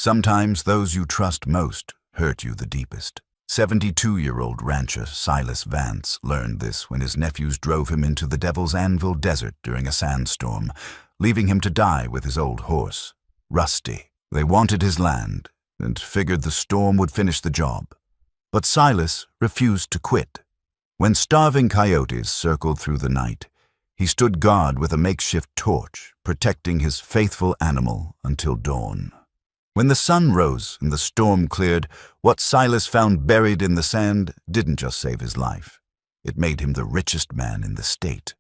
Sometimes those you trust most hurt you the deepest. 72-year-old rancher Silas Vance learned this when his nephews drove him into the Devil's Anvil Desert during a sandstorm, leaving him to die with his old horse, Rusty. They wanted his land and figured the storm would finish the job. But Silas refused to quit. When starving coyotes circled through the night, he stood guard with a makeshift torch, protecting his faithful animal until dawn. When the sun rose and the storm cleared, what Silas found buried in the sand didn't just save his life. It made him the richest man in the state.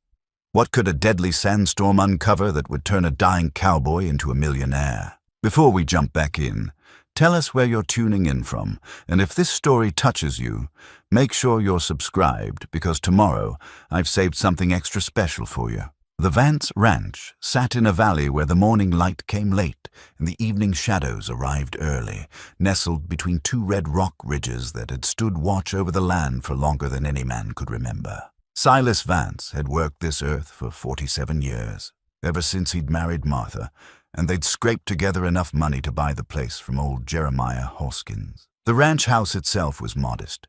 What could a deadly sandstorm uncover that would turn a dying cowboy into a millionaire? Before we jump back in, tell us where you're tuning in from, and if this story touches you, make sure you're subscribed because tomorrow I've saved something extra special for you. The Vance Ranch sat in a valley where the morning light came late and the evening shadows arrived early, nestled between two red rock ridges that had stood watch over the land for longer than any man could remember. Silas Vance had worked this earth for 47 years, ever since he'd married Martha, and they'd scraped together enough money to buy the place from old Jeremiah Hoskins. The ranch house itself was modest,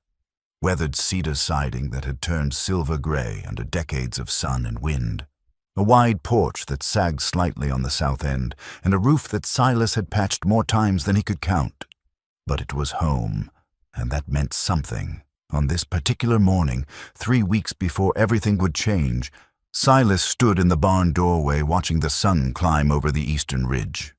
weathered cedar siding that had turned silver gray under decades of sun and wind, a wide porch that sagged slightly on the south end, and a roof that Silas had patched more times than he could count. But it was home, and that meant something. On this particular morning, 3 weeks before everything would change, Silas stood in the barn doorway watching the sun climb over the eastern ridge.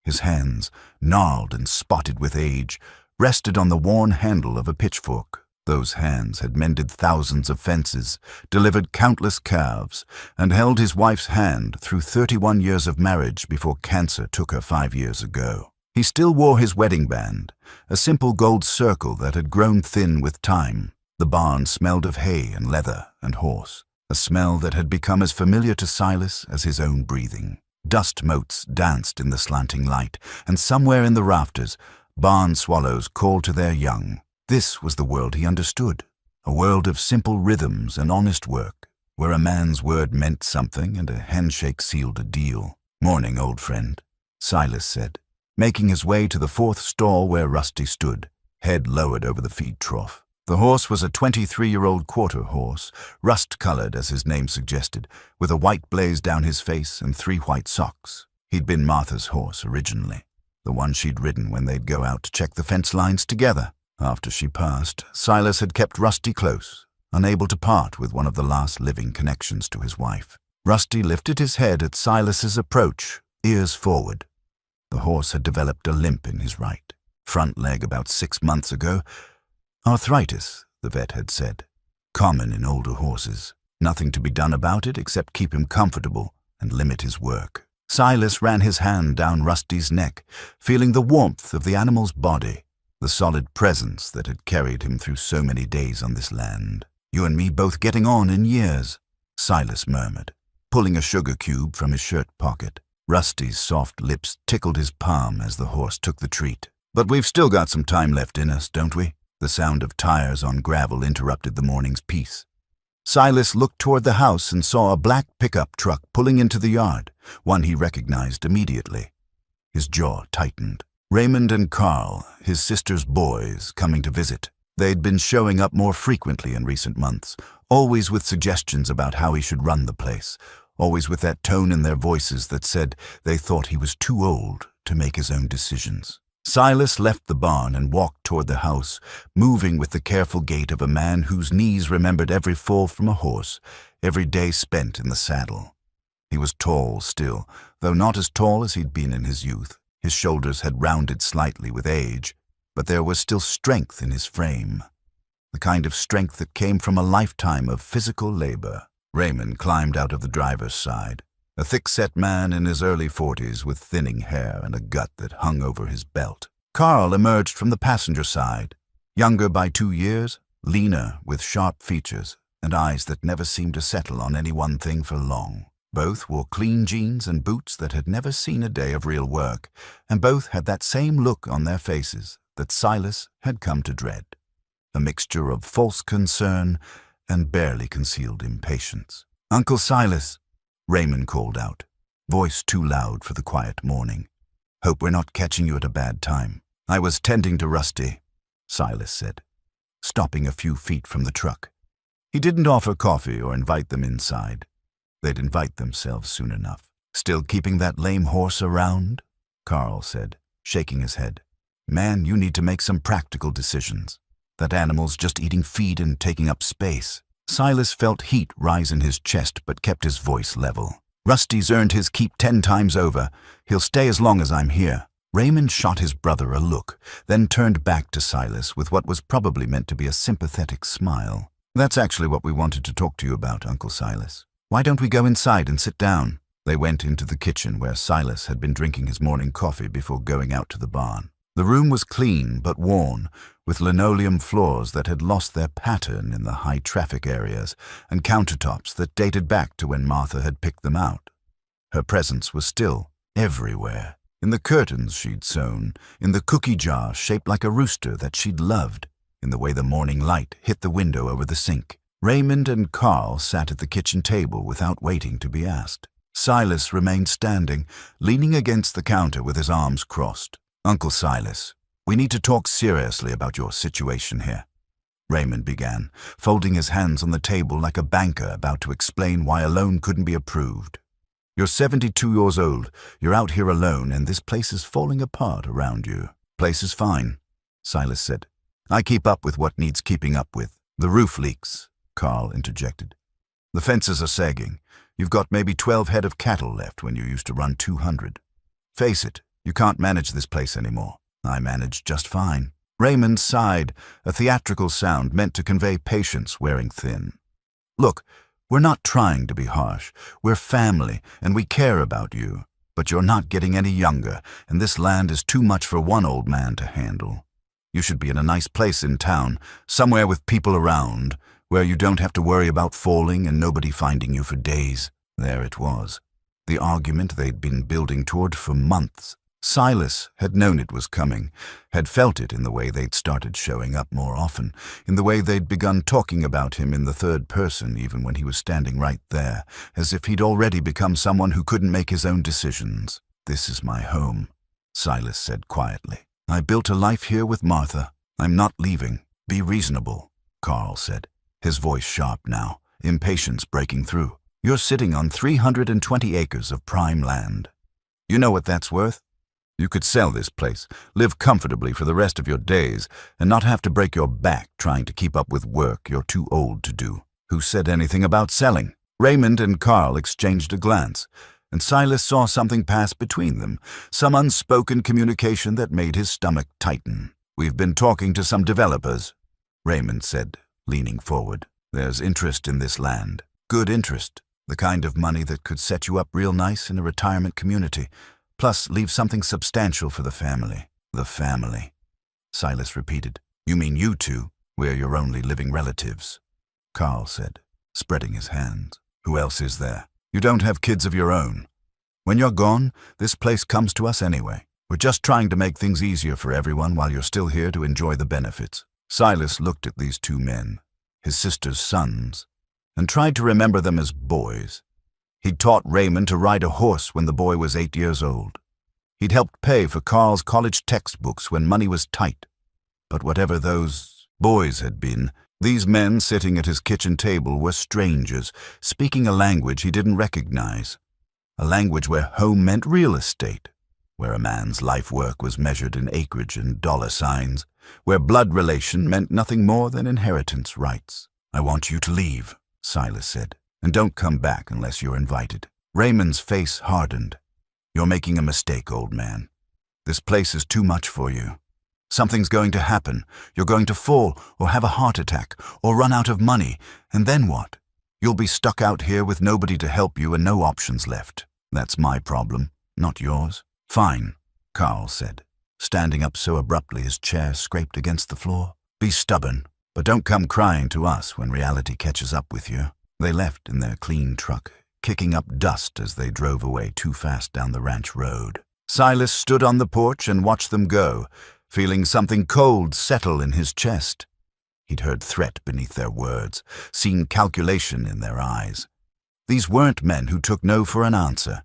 His hands, gnarled and spotted with age, rested on the worn handle of a pitchfork. Those hands had mended thousands of fences, delivered countless calves, and held his wife's hand through 31 years of marriage before cancer took her 5 years ago. He still wore his wedding band, a simple gold circle that had grown thin with time. The barn smelled of hay and leather and horse, a smell that had become as familiar to Silas as his own breathing. Dust motes danced in the slanting light, and somewhere in the rafters, barn swallows called to their young. This was the world he understood, a world of simple rhythms and honest work, where a man's word meant something and a handshake sealed a deal. "Morning, old friend," Silas said, making his way to the fourth stall where Rusty stood, head lowered over the feed trough. The horse was a 23-year-old quarter horse, rust-colored as his name suggested, with a white blaze down his face and 3 white socks. He'd been Martha's horse originally, the one she'd ridden when they'd go out to check the fence lines together. After she passed, Silas had kept Rusty close, unable to part with one of the last living connections to his wife. Rusty lifted his head at Silas's approach, ears forward. The horse had developed a limp in his right front leg about 6 months ago. Arthritis, the vet had said. Common in older horses. Nothing to be done about it except keep him comfortable and limit his work. Silas ran his hand down Rusty's neck, feeling the warmth of the animal's body, the solid presence that had carried him through so many days on this land. "You and me both getting on in years," Silas murmured, pulling a sugar cube from his shirt pocket. Rusty's soft lips tickled his palm as the horse took the treat. "But we've still got some time left in us, don't we?" The sound of tires on gravel interrupted the morning's peace. Silas looked toward the house and saw a black pickup truck pulling into the yard, one he recognized immediately. His jaw tightened. Raymond and Carl, his sister's boys, coming to visit. They'd been showing up more frequently in recent months, always with suggestions about how he should run the place, always with that tone in their voices that said they thought he was too old to make his own decisions. Silas left the barn and walked toward the house, moving with the careful gait of a man whose knees remembered every fall from a horse, every day spent in the saddle. He was tall still, though not as tall as he'd been in his youth. His shoulders had rounded slightly with age, but there was still strength in his frame, the kind of strength that came from a lifetime of physical labor. Raymond climbed out of the driver's side, a thick-set man in his early 40s with thinning hair and a gut that hung over his belt. Carl emerged from the passenger side, younger by 2 years, leaner with sharp features and eyes that never seemed to settle on any one thing for long. Both wore clean jeans and boots that had never seen a day of real work, and both had that same look on their faces that Silas had come to dread, a mixture of false concern and barely concealed impatience. "Uncle Silas," Raymond called out, voice too loud for the quiet morning. Hope we're not catching you at a bad time. I was tending to Rusty, Silas said, stopping a few feet from the truck. He didn't offer coffee or invite them inside. They'd invite themselves soon enough. Still keeping that lame horse around? Carl said, shaking his head. Man, you need to make some practical decisions. That animal's just eating feed and taking up space. Silas felt heat rise in his chest but kept his voice level. Rusty's earned his keep 10 times over. He'll stay as long as I'm here. Raymond shot his brother a look, then turned back to Silas with what was probably meant to be a sympathetic smile. That's actually what we wanted to talk to you about, Uncle Silas. Why don't we go inside and sit down? They went into the kitchen where Silas had been drinking his morning coffee before going out to the barn. The room was clean but worn, with linoleum floors that had lost their pattern in the high-traffic areas and countertops that dated back to when Martha had picked them out. Her presence was still everywhere, in the curtains she'd sewn, in the cookie jar shaped like a rooster that she'd loved, in the way the morning light hit the window over the sink. Raymond and Carl sat at the kitchen table without waiting to be asked. Silas remained standing, leaning against the counter with his arms crossed. Uncle Silas, we need to talk seriously about your situation here, Raymond began, folding his hands on the table like a banker about to explain why a loan couldn't be approved. You're 72 years old, you're out here alone, and this place is falling apart around you. Place is fine, Silas said. I keep up with what needs keeping up with. The roof leaks, Carl interjected. The fences are sagging. You've got maybe 12 head of cattle left when you used to run 200. Face it, you can't manage this place anymore. I managed just fine. Raymond sighed, a theatrical sound meant to convey patience wearing thin. Look, we're not trying to be harsh. We're family, and we care about you. But you're not getting any younger, and this land is too much for one old man to handle. You should be in a nice place in town, somewhere with people around, where you don't have to worry about falling and nobody finding you for days. There it was. The argument they'd been building toward for months. Silas had known it was coming, had felt it in the way they'd started showing up more often, in the way they'd begun talking about him in the third person even when he was standing right there, as if he'd already become someone who couldn't make his own decisions. This is my home, Silas said quietly. I built a life here with Martha. I'm not leaving. Be reasonable, Carl said, his voice sharp now, impatience breaking through. You're sitting on 320 acres of prime land. You know what that's worth? You could sell this place, live comfortably for the rest of your days, and not have to break your back trying to keep up with work you're too old to do. Who said anything about selling? Raymond and Carl exchanged a glance, and Silas saw something pass between them, some unspoken communication that made his stomach tighten. We've been talking to some developers, Raymond said, leaning forward. There's interest in this land. Good interest. The kind of money that could set you up real nice in a retirement community. Plus, leave something substantial for the family. The family, Silas repeated. You mean you two? We're your only living relatives, Carl said, spreading his hands. Who else is there? You don't have kids of your own. When you're gone, this place comes to us anyway. We're just trying to make things easier for everyone while you're still here to enjoy the benefits. Silas looked at these two men, his sister's sons, and tried to remember them as boys. He'd taught Raymond to ride a horse when the boy was 8 years old. He'd helped pay for Carl's college textbooks when money was tight. But whatever those boys had been, these men sitting at his kitchen table were strangers, speaking a language he didn't recognize. A language where home meant real estate, where a man's life work was measured in acreage and dollar signs, where blood relation meant nothing more than inheritance rights. I want you to leave, Silas said. And don't come back unless you're invited. Raymond's face hardened. You're making a mistake, old man. This place is too much for you. Something's going to happen. You're going to fall or have a heart attack or run out of money. And then what? You'll be stuck out here with nobody to help you and no options left. That's my problem, not yours. Fine, Carl said, standing up so abruptly his chair scraped against the floor. Be stubborn, but don't come crying to us when reality catches up with you. They left in their clean truck, kicking up dust as they drove away too fast down the ranch road. Silas stood on the porch and watched them go, feeling something cold settle in his chest. He'd heard threat beneath their words, seen calculation in their eyes. These weren't men who took no for an answer.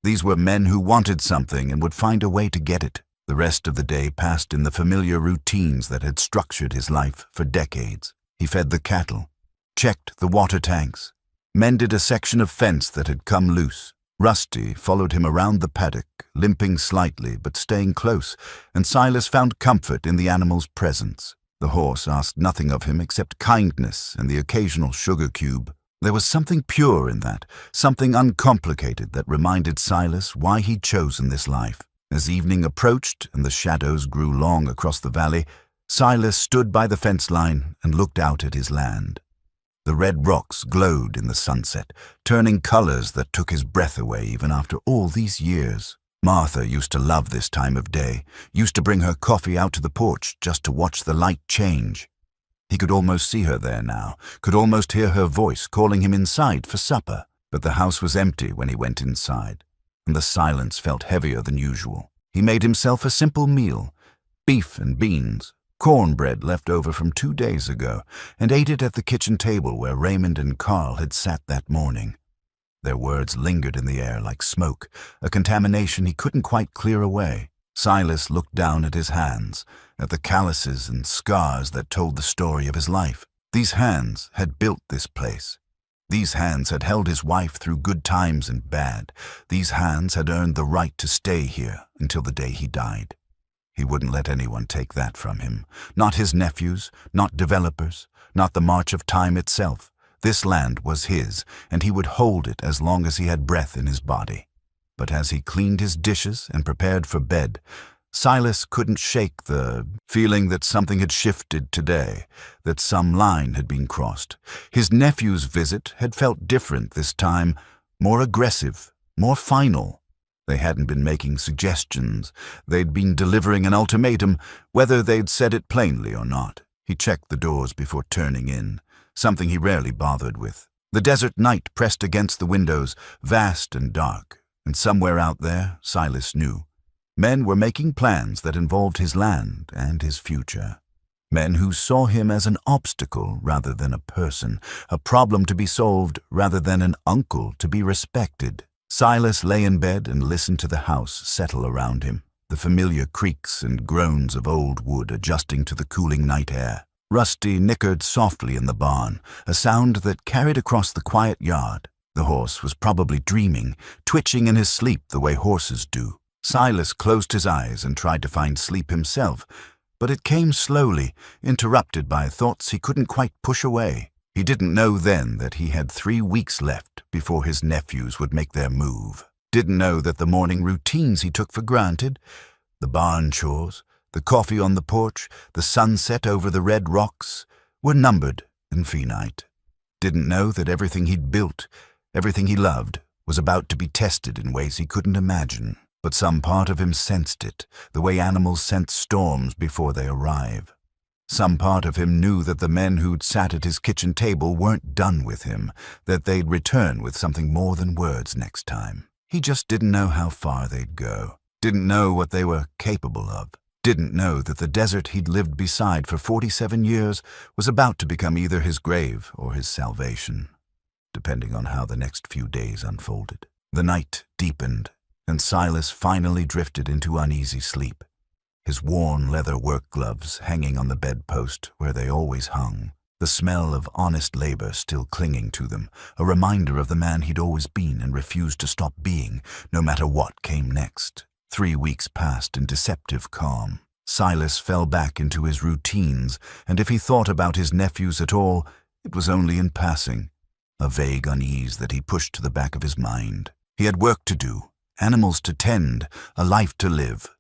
These were men who wanted something and would find a way to get it. The rest of the day passed in the familiar routines that had structured his life for decades. He fed the cattle, checked the water tanks, mended a section of fence that had come loose. Rusty followed him around the paddock, limping slightly but staying close, and Silas found comfort in the animal's presence. The horse asked nothing of him except kindness and the occasional sugar cube. There was something pure in that, something uncomplicated that reminded Silas why he'd chosen this life. As evening approached and the shadows grew long across the valley, Silas stood by the fence line and looked out at his land. The red rocks glowed in the sunset, turning colors that took his breath away even after all these years. Martha used to love this time of day, used to bring her coffee out to the porch just to watch the light change. He could almost see her there now, could almost hear her voice calling him inside for supper. But the house was empty when he went inside, and the silence felt heavier than usual. He made himself a simple meal, beef and beans, cornbread left over from 2 days ago, and ate it at the kitchen table where Raymond and Carl had sat that morning. Their words lingered in the air like smoke, a contamination he couldn't quite clear away. Silas looked down at his hands, at the calluses and scars that told the story of his life. These hands had built this place. These hands had held his wife through good times and bad. These hands had earned the right to stay here until the day he died. He wouldn't let anyone take that from him. Not his nephews, not developers, not the march of time itself. This land was his, and he would hold it as long as he had breath in his body. But as he cleaned his dishes and prepared for bed, Silas couldn't shake the feeling that something had shifted today, that some line had been crossed. His nephew's visit had felt different this time, more aggressive, more final. They hadn't been making suggestions. They'd been delivering an ultimatum, whether they'd said it plainly or not. He checked the doors before turning in, something he rarely bothered with. The desert night pressed against the windows, vast and dark, and somewhere out there, Silas knew, men were making plans that involved his land and his future. Men who saw him as an obstacle rather than a person, a problem to be solved rather than an uncle to be respected. Silas lay in bed and listened to the house settle around him, the familiar creaks and groans of old wood adjusting to the cooling night air. Rusty nickered softly in the barn, a sound that carried across the quiet yard. The horse was probably dreaming, twitching in his sleep the way horses do. Silas closed his eyes and tried to find sleep himself, but it came slowly, interrupted by thoughts he couldn't quite push away. He didn't know then that he had 3 weeks left before his nephews would make their move. Didn't know that the morning routines he took for granted, the barn chores, the coffee on the porch, the sunset over the red rocks, were numbered and finite. Didn't know that everything he'd built, everything he loved, was about to be tested in ways he couldn't imagine. But some part of him sensed it, the way animals sense storms before they arrive. Some part of him knew that the men who'd sat at his kitchen table weren't done with him, that they'd return with something more than words next time. He just didn't know how far they'd go, didn't know what they were capable of, didn't know that the desert he'd lived beside for 47 years was about to become either his grave or his salvation, depending on how the next few days unfolded. The night deepened, and Silas finally drifted into uneasy sleep, his worn leather work gloves hanging on the bedpost where they always hung, the smell of honest labor still clinging to them, a reminder of the man he'd always been and refused to stop being, no matter what came next. 3 weeks passed in deceptive calm. Silas fell back into his routines, and if he thought about his nephews at all, it was only in passing, a vague unease that he pushed to the back of his mind. He had work to do, animals to tend, a life to live.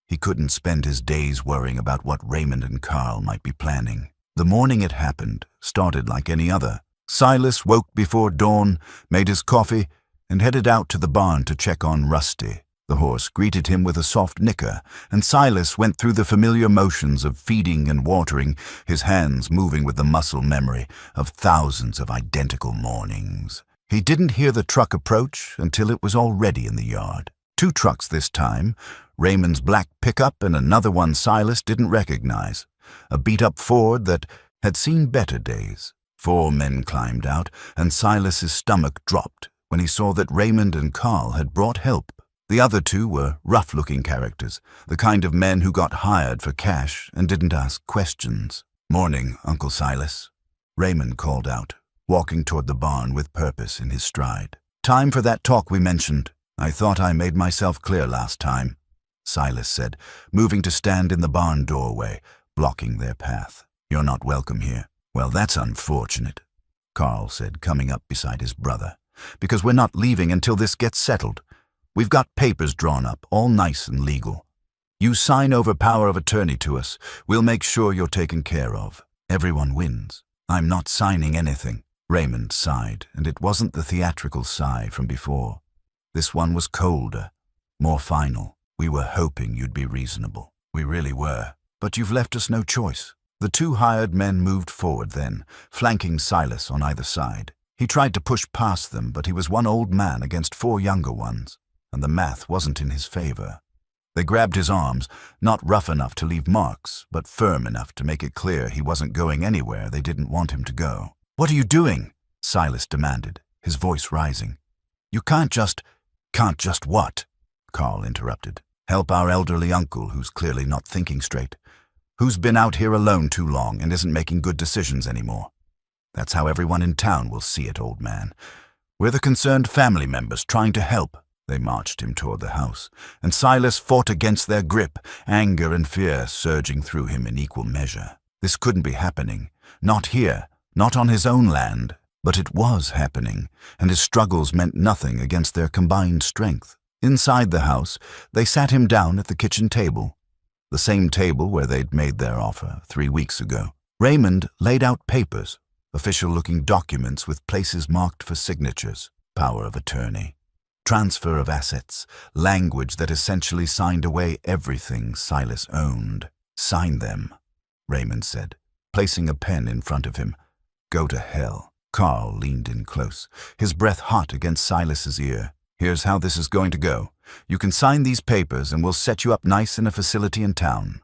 He couldn't spend his days worrying about what Raymond and Carl might be planning. The morning it happened started like any other. Silas woke before dawn, made his coffee, and headed out to the barn to check on Rusty. The horse greeted him with a soft nicker, and Silas went through the familiar motions of feeding and watering, his hands moving with the muscle memory of thousands of identical mornings. He didn't hear the truck approach until it was already in the yard. 2 trucks this time, Raymond's black pickup and another one Silas didn't recognize, a beat-up Ford that had seen better days. 4 men climbed out, and Silas's stomach dropped when he saw that Raymond and Carl had brought help. The other two were rough-looking characters, the kind of men who got hired for cash and didn't ask questions. "Morning, Uncle Silas," Raymond called out, walking toward the barn with purpose in his stride. "Time for that talk we mentioned. I thought I made myself clear last time," Silas said, moving to stand in the barn doorway, blocking their path. "You're not welcome here." "Well, that's unfortunate," Carl said, coming up beside his brother, "because we're not leaving until this gets settled. We've got papers drawn up, all nice and legal. You sign over power of attorney to us. We'll make sure you're taken care of. Everyone wins." "I'm not signing anything," Raymond sighed, and it wasn't the theatrical sigh from before. This one was colder, more final. "We were hoping you'd be reasonable." "We really were. But you've left us no choice." The two hired men moved forward then, flanking Silas on either side. He tried to push past them, but he was one old man against four younger ones, and the math wasn't in his favor. They grabbed his arms, not rough enough to leave marks, but firm enough to make it clear he wasn't going anywhere they didn't want him to go. "What are you doing?" Silas demanded, his voice rising. "You can't just..." "Can't just what?" Carl interrupted. "Help our elderly uncle who's clearly not thinking straight, who's been out here alone too long and isn't making good decisions anymore. That's how everyone in town will see it, old man. We're the concerned family members trying to help." They marched him toward the house, and Silas fought against their grip, anger and fear surging through him in equal measure. This couldn't be happening. Not here, not on his own land. But it was happening, and his struggles meant nothing against their combined strength. Inside the house, they sat him down at the kitchen table, the same table where they'd made their offer 3 weeks ago. Raymond laid out papers, official-looking documents with places marked for signatures, power of attorney, transfer of assets, language that essentially signed away everything Silas owned. "Sign them," Raymond said, placing a pen in front of him. "Go to hell." Carl leaned in close, his breath hot against Silas's ear. "Here's how this is going to go. You can sign these papers and we'll set you up nice in a facility in town.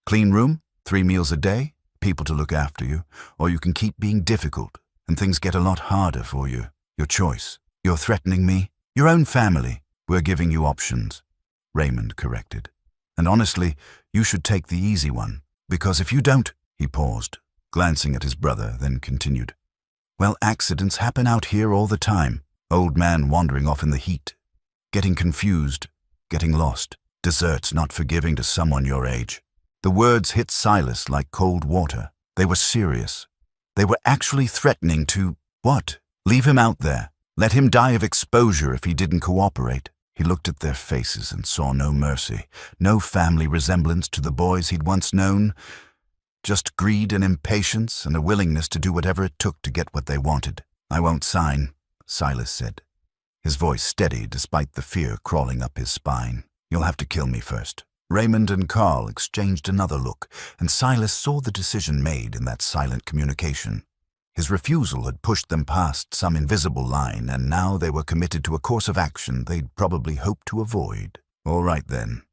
Clean room, 3 meals a day, people to look after you, or you can keep being difficult and things get a lot harder for you. Your choice. You're threatening me? Your own family. We're giving you options," Raymond corrected. "And honestly, you should take the easy one, because if you don't..." He paused, glancing at his brother, then continued. "Well, accidents happen out here all the time. Old man wandering off in the heat, getting confused, getting lost. Desert's not forgiving to someone your age." The words hit Silas like cold water. They were serious. They were actually threatening to... what? Leave him out there. Let him die of exposure if he didn't cooperate. He looked at their faces and saw no mercy, no family resemblance to the boys he'd once known. Just greed and impatience and a willingness to do whatever it took to get what they wanted. "I won't sign," Silas said, his voice steady despite the fear crawling up his spine. "You'll have to kill me first." Raymond and Carl exchanged another look, and Silas saw the decision made in that silent communication. His refusal had pushed them past some invisible line, and now they were committed to a course of action they'd probably hoped to avoid. "All right then,"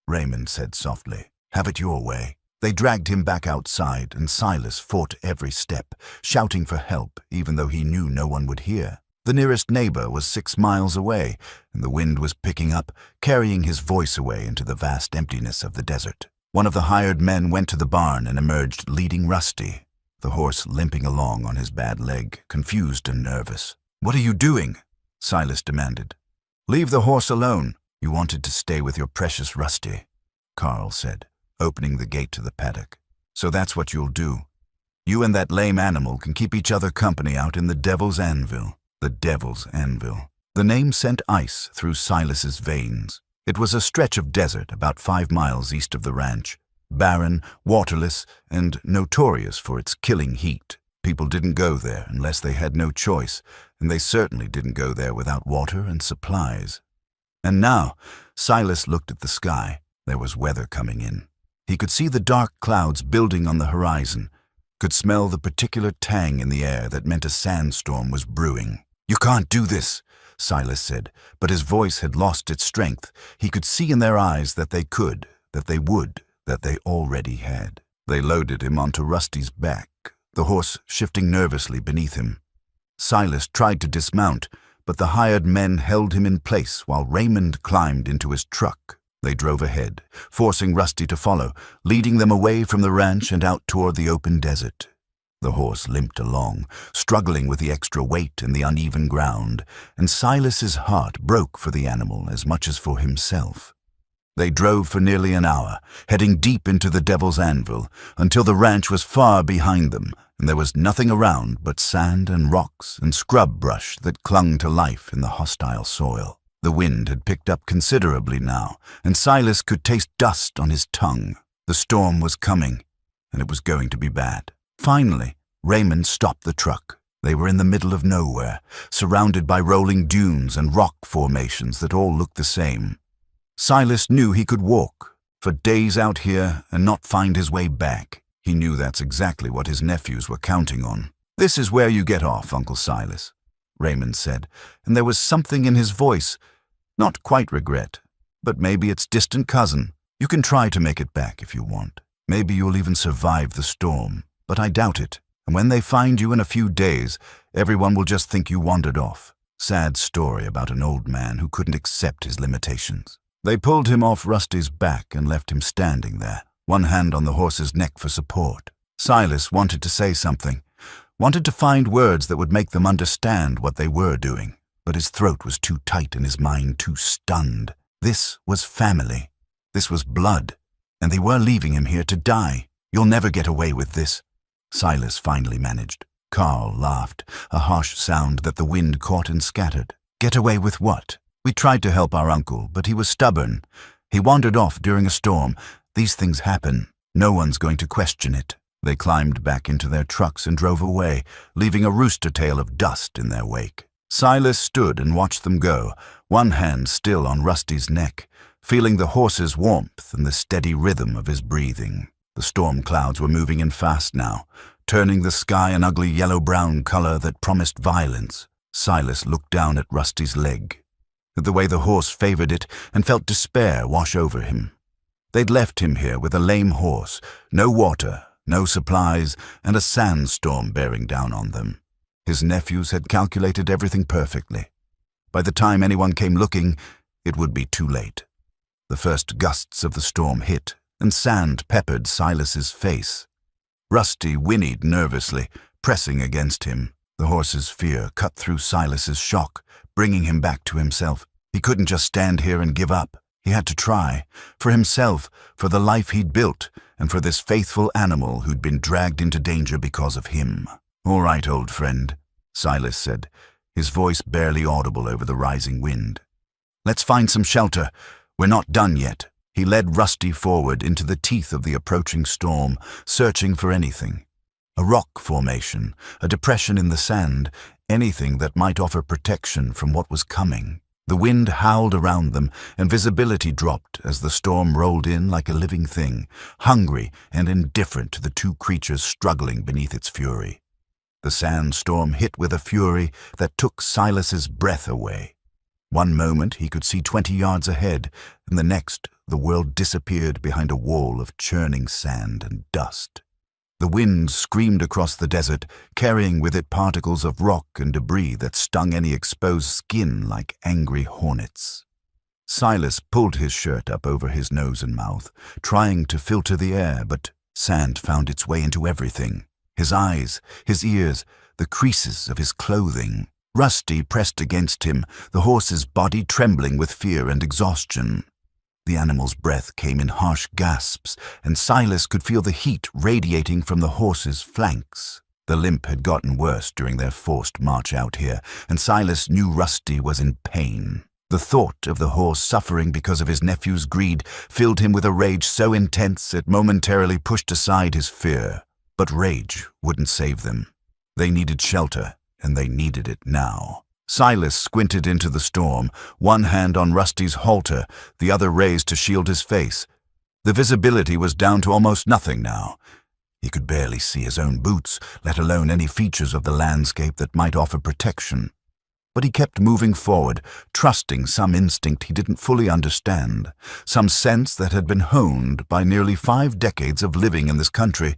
Raymond said softly. "Have it your way." They dragged him back outside, and Silas fought every step, shouting for help even though he knew no one would hear. The nearest neighbor was 6 miles away, and the wind was picking up, carrying his voice away into the vast emptiness of the desert. One of the hired men went to the barn and emerged leading Rusty, the horse limping along on his bad leg, confused and nervous. "What are you doing?" Silas demanded. "Leave the horse alone. You wanted to stay with your precious Rusty," Carl said, opening the gate to the paddock. "So that's what you'll do. You and that lame animal can keep each other company out in the Devil's Anvil." The Devil's Anvil. The name sent ice through Silas's veins. It was a stretch of desert about 5 miles east of the ranch, barren, waterless, and notorious for its killing heat. People didn't go there unless they had no choice, and they certainly didn't go there without water and supplies. And now, Silas looked at the sky. There was weather coming in. He could see the dark clouds building on the horizon, could smell the particular tang in the air that meant a sandstorm was brewing. "You can't do this," Silas said, but his voice had lost its strength. He could see in their eyes that they could, that they would, that they already had. They loaded him onto Rusty's back, the horse shifting nervously beneath him. Silas tried to dismount, but the hired men held him in place while Raymond climbed into his truck. They drove ahead, forcing Rusty to follow, leading them away from the ranch and out toward the open desert. The horse limped along, struggling with the extra weight and the uneven ground, and Silas's heart broke for the animal as much as for himself. They drove for nearly an hour, heading deep into the Devil's Anvil, until the ranch was far behind them, and there was nothing around but sand and rocks and scrub brush that clung to life in the hostile soil. The wind had picked up considerably now, and Silas could taste dust on his tongue. The storm was coming, and it was going to be bad. Finally, Raymond stopped the truck. They were in the middle of nowhere, surrounded by rolling dunes and rock formations that all looked the same. Silas knew he could walk for days out here and not find his way back. He knew that's exactly what his nephews were counting on. "This is where you get off, Uncle Silas," Raymond said, and there was something in his voice, not quite regret, but maybe its distant cousin. "You can try to make it back if you want. Maybe you'll even survive the storm. But I doubt it, and when they find you in a few days, everyone will just think you wandered off." Sad story about an old man who couldn't accept his limitations. They pulled him off Rusty's back and left him standing there, one hand on the horse's neck for support. Silas wanted to say something, wanted to find words that would make them understand what they were doing, but his throat was too tight and his mind too stunned. This was family. This was blood, and they were leaving him here to die. "You'll never get away with this," Silas finally managed. Carl laughed, a harsh sound that the wind caught and scattered. "Get away with what? We tried to help our uncle, but he was stubborn. He wandered off during a storm. These things happen. No one's going to question it." They climbed back into their trucks and drove away, leaving a rooster tail of dust in their wake. Silas stood and watched them go, one hand still on Rusty's neck, feeling the horse's warmth and the steady rhythm of his breathing. The storm clouds were moving in fast now, turning the sky an ugly yellow-brown color that promised violence. Silas looked down at Rusty's leg, at the way the horse favored it, and felt despair wash over him. They'd left him here with a lame horse, no water, no supplies, and a sandstorm bearing down on them. His nephews had calculated everything perfectly. By the time anyone came looking, it would be too late. The first gusts of the storm hit, and sand peppered Silas's face. Rusty whinnied nervously, pressing against him. The horse's fear cut through Silas's shock, bringing him back to himself. He couldn't just stand here and give up. He had to try, for himself, for the life he'd built, and for this faithful animal who'd been dragged into danger because of him. "All right, old friend," Silas said, his voice barely audible over the rising wind. "Let's find some shelter. We're not done yet." He led Rusty forward into the teeth of the approaching storm, searching for anything. A rock formation, a depression in the sand, anything that might offer protection from what was coming. The wind howled around them, and visibility dropped as the storm rolled in like a living thing, hungry and indifferent to the two creatures struggling beneath its fury. The sandstorm hit with a fury that took Silas's breath away. One moment he could see 20 yards ahead, and the next the world disappeared behind a wall of churning sand and dust. The wind screamed across the desert, carrying with it particles of rock and debris that stung any exposed skin like angry hornets. Silas pulled his shirt up over his nose and mouth, trying to filter the air, but sand found its way into everything. His eyes, his ears, the creases of his clothing. Rusty pressed against him, the horse's body trembling with fear and exhaustion. The animal's breath came in harsh gasps, and Silas could feel the heat radiating from the horse's flanks. The limp had gotten worse during their forced march out here, and Silas knew Rusty was in pain. The thought of the horse suffering because of his nephew's greed filled him with a rage so intense it momentarily pushed aside his fear. But rage wouldn't save them. They needed shelter, and they needed it now. Silas squinted into the storm, one hand on Rusty's halter, the other raised to shield his face. The visibility was down to almost nothing now. He could barely see his own boots, let alone any features of the landscape that might offer protection. But he kept moving forward, trusting some instinct he didn't fully understand, some sense that had been honed by nearly 5 decades of living in this country.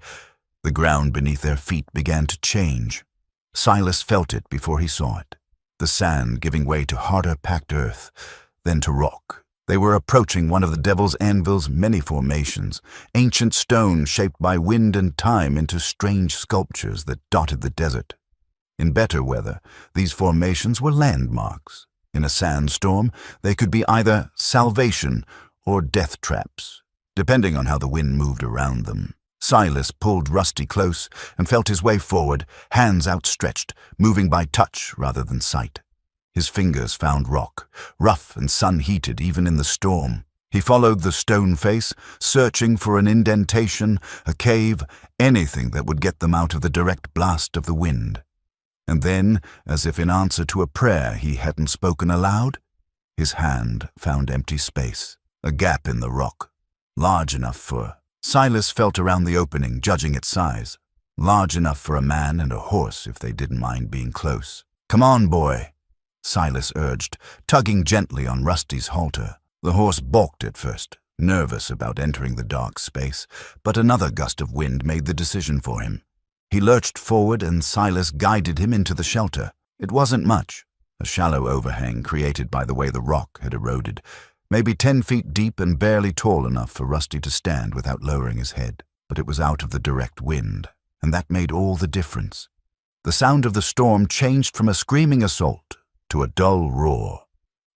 The ground beneath their feet began to change. Silas felt it before he saw it. the sand giving way to harder packed earth, then to rock. They were approaching one of the Devil's Anvil's many formations, ancient stone shaped by wind and time into strange sculptures that dotted the desert. In better weather, these formations were landmarks. In a sandstorm, they could be either salvation or death traps, depending on how the wind moved around them. Silas pulled Rusty close and felt his way forward, hands outstretched, moving by touch rather than sight. His fingers found rock, rough and sun-heated even in the storm. He followed the stone face, searching for an indentation, a cave, anything that would get them out of the direct blast of the wind. And then, as if in answer to a prayer he hadn't spoken aloud, his hand found empty space, a gap in the rock, large enough for... Silas felt around the opening, judging its size. Large enough for a man and a horse if they didn't mind being close. "Come on, boy," Silas urged, tugging gently on Rusty's halter. The horse balked at first, nervous about entering the dark space, but another gust of wind made the decision for him. He lurched forward and Silas guided him into the shelter. It wasn't much, a shallow overhang created by the way the rock had eroded, maybe 10 feet deep and barely tall enough for Rusty to stand without lowering his head. But it was out of the direct wind, and that made all the difference. The sound of the storm changed from a screaming assault to a dull roar.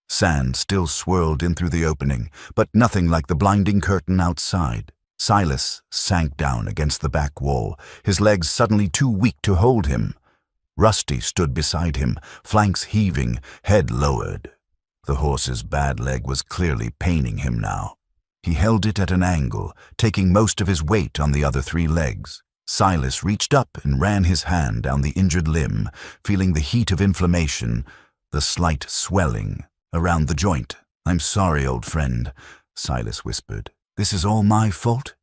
Sand still swirled in through the opening, but nothing like the blinding curtain outside. Silas sank down against the back wall, his legs suddenly too weak to hold him. Rusty stood beside him, flanks heaving, head lowered. The horse's bad leg was clearly paining him now. He held it at an angle, taking most of his weight on the other 3 legs. Silas reached up and ran his hand down the injured limb, feeling the heat of inflammation, the slight swelling around the joint. "I'm sorry, old friend," Silas whispered. "This is all my fault?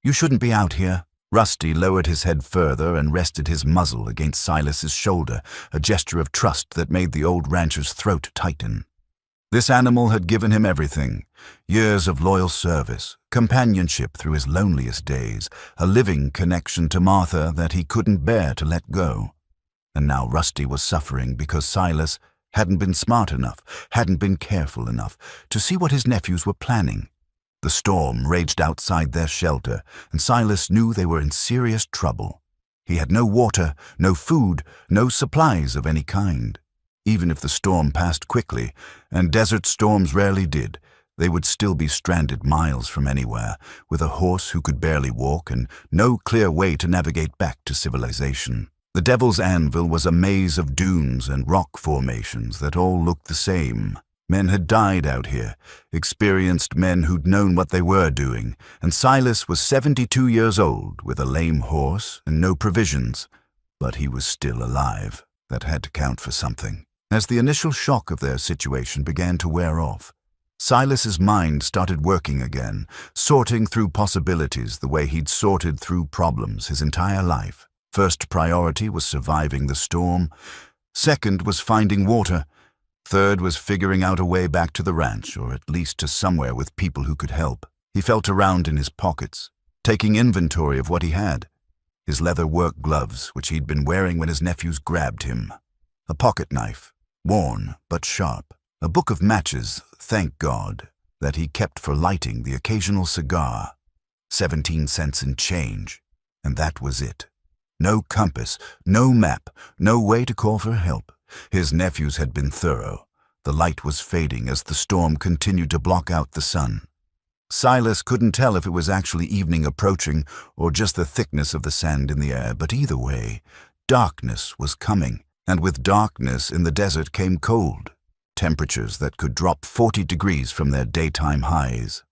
You shouldn't be out here." Rusty lowered his head further and rested his muzzle against Silas's shoulder, a gesture of trust that made the old rancher's throat tighten. This animal had given him everything: years of loyal service, companionship through his loneliest days, a living connection to Martha that he couldn't bear to let go. And now Rusty was suffering because Silas hadn't been smart enough, hadn't been careful enough to see what his nephews were planning. The storm raged outside their shelter, and Silas knew they were in serious trouble. He had no water, no food, no supplies of any kind. Even if the storm passed quickly, and desert storms rarely did, they would still be stranded miles from anywhere, with a horse who could barely walk and no clear way to navigate back to civilization. The Devil's Anvil was a maze of dunes and rock formations that all looked the same. Men had died out here, experienced men who'd known what they were doing, and Silas was 72 years old with a lame horse and no provisions. But he was still alive. That had to count for something. As the initial shock of their situation began to wear off, Silas's mind started working again, sorting through possibilities the way he'd sorted through problems his entire life. First priority was surviving the storm. Second was finding water. Third was figuring out a way back to the ranch, or at least to somewhere with people who could help. He felt around in his pockets, taking inventory of what he had. His leather work gloves, which he'd been wearing when his nephews grabbed him. A pocket knife, worn but sharp. A book of matches, thank God, that he kept for lighting the occasional cigar. 17 cents in change, and that was it. No compass, no map, no way to call for help. His nephews had been thorough. The light was fading as the storm continued to block out the sun. Silas couldn't tell if it was actually evening approaching or just the thickness of the sand in the air, but either way, darkness was coming, and with darkness in the desert came cold, temperatures that could drop 40 degrees from their daytime highs.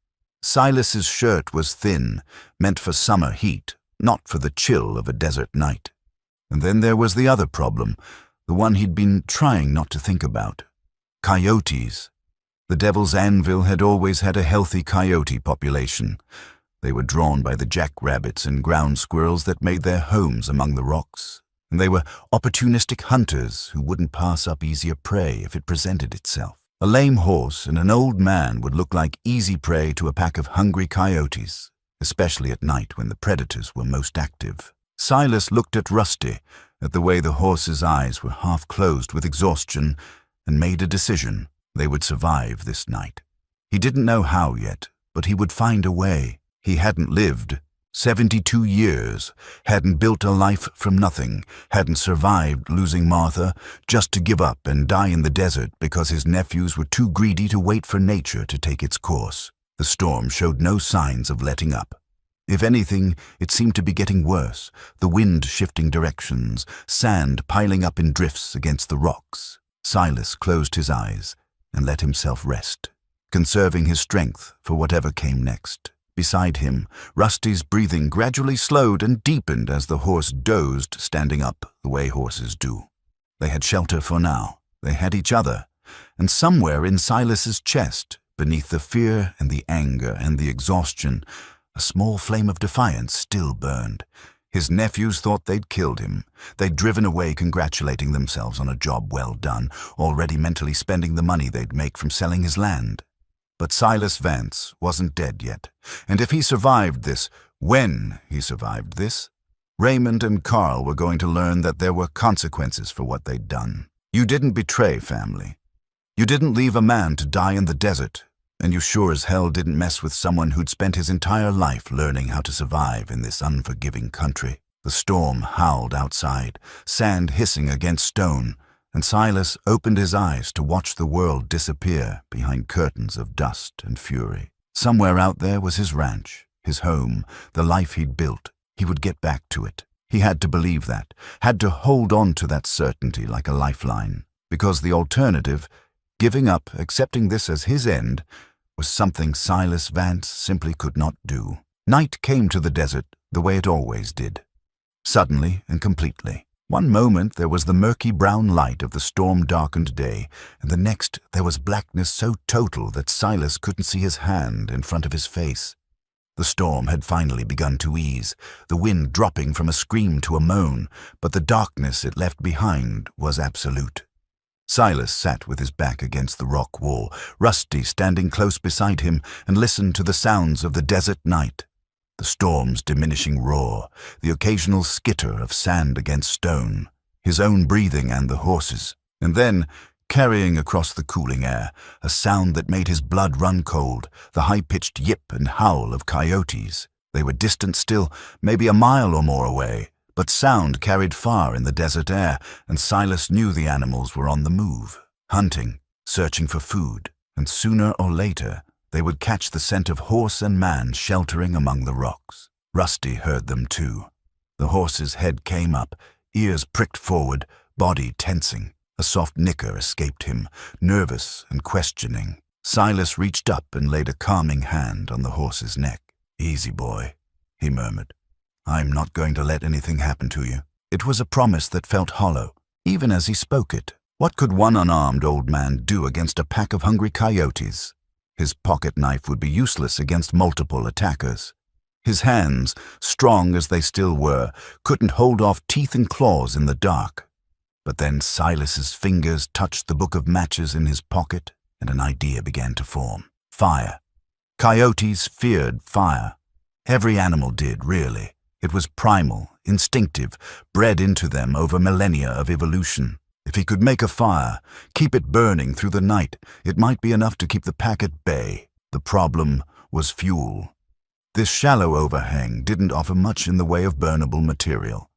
Silas's shirt was thin, meant for summer heat, not for the chill of a desert night. And then there was the other problem, the one he'd been trying not to think about. Coyotes. The Devil's Anvil had always had a healthy coyote population. They were drawn by the jackrabbits and ground squirrels that made their homes among the rocks, and they were opportunistic hunters who wouldn't pass up easier prey if it presented itself. A lame horse and an old man would look like easy prey to a pack of hungry coyotes, especially at night when the predators were most active. Silas looked at Rusty, at the way the horse's eyes were half closed with exhaustion, and made a decision. They would survive this night. He didn't know how yet, but he would find a way. He hadn't lived 72 years, hadn't built a life from nothing, hadn't survived losing Martha just to give up and die in the desert because his nephews were too greedy to wait for nature to take its course. The storm showed no signs of letting up. If anything, it seemed to be getting worse, the wind shifting directions, sand piling up in drifts against the rocks. Silas closed his eyes and let himself rest, conserving his strength for whatever came next. Beside him, Rusty's breathing gradually slowed and deepened as the horse dozed, standing up the way horses do. They had shelter for now. They had each other. And somewhere in Silas's chest, beneath the fear and the anger and the exhaustion, a small flame of defiance still burned. His nephews thought they'd killed him. They'd driven away congratulating themselves on a job well done, already mentally spending the money they'd make from selling his land. But Silas Vance wasn't dead yet, and if he survived this, when he survived this, Raymond and Carl were going to learn that there were consequences for what they'd done. You didn't betray family. You didn't leave a man to die in the desert, and you sure as hell didn't mess with someone who'd spent his entire life learning how to survive in this unforgiving country. The storm howled outside, sand hissing against stone, and Silas opened his eyes to watch the world disappear behind curtains of dust and fury. Somewhere out there was his ranch, his home, the life he'd built. He would get back to it. He had to believe that, had to hold on to that certainty like a lifeline, because the alternative, giving up, accepting this as his end, was something Silas Vance simply could not do. Night came to the desert the way it always did, suddenly and completely. One moment there was the murky brown light of the storm-darkened day, and the next there was blackness so total that Silas couldn't see his hand in front of his face. The storm had finally begun to ease, the wind dropping from a scream to a moan, but the darkness it left behind was absolute. Silas sat with his back against the rock wall, Rusty standing close beside him, and listened to the sounds of the desert night. The storm's diminishing roar, the occasional skitter of sand against stone, his own breathing and the horses, and then, carrying across the cooling air, a sound that made his blood run cold, the high-pitched yip and howl of coyotes. They were distant still, maybe a mile or more away, but sound carried far in the desert air, and Silas knew the animals were on the move, hunting, searching for food, and sooner or later they would catch the scent of horse and man sheltering among the rocks. Rusty heard them too. The horse's head came up, ears pricked forward, body tensing. A soft nicker escaped him, nervous and questioning. Silas reached up and laid a calming hand on the horse's neck. "Easy, boy," he murmured. "I'm not going to let anything happen to you." It was a promise that felt hollow, even as he spoke it. What could one unarmed old man do against a pack of hungry coyotes? His pocket knife would be useless against multiple attackers. His hands, strong as they still were, couldn't hold off teeth and claws in the dark. But then Silas's fingers touched the book of matches in his pocket, and an idea began to form. Fire. Coyotes feared fire. Every animal did, really. It was primal, instinctive, bred into them over millennia of evolution. If he could make a fire, keep it burning through the night, it might be enough to keep the pack at bay. The problem was fuel. This shallow overhang didn't offer much in the way of burnable material.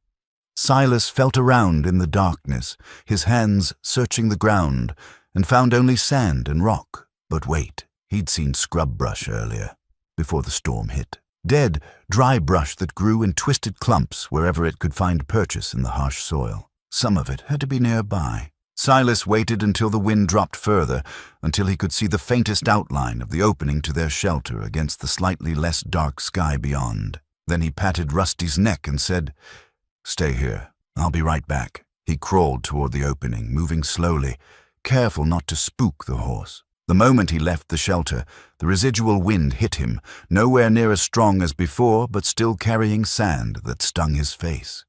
Silas felt around in the darkness, his hands searching the ground, and found only sand and rock. But wait, he'd seen scrub brush earlier, before the storm hit. Dead, dry brush that grew in twisted clumps wherever it could find purchase in the harsh soil. Some of it had to be nearby. Silas waited until the wind dropped further, until he could see the faintest outline of the opening to their shelter against the slightly less dark sky beyond. Then he patted Rusty's neck and said, "Stay here. I'll be right back." He crawled toward the opening, moving slowly, careful not to spook the horse. The moment he left the shelter, the residual wind hit him, nowhere near as strong as before, but still carrying sand that stung his face.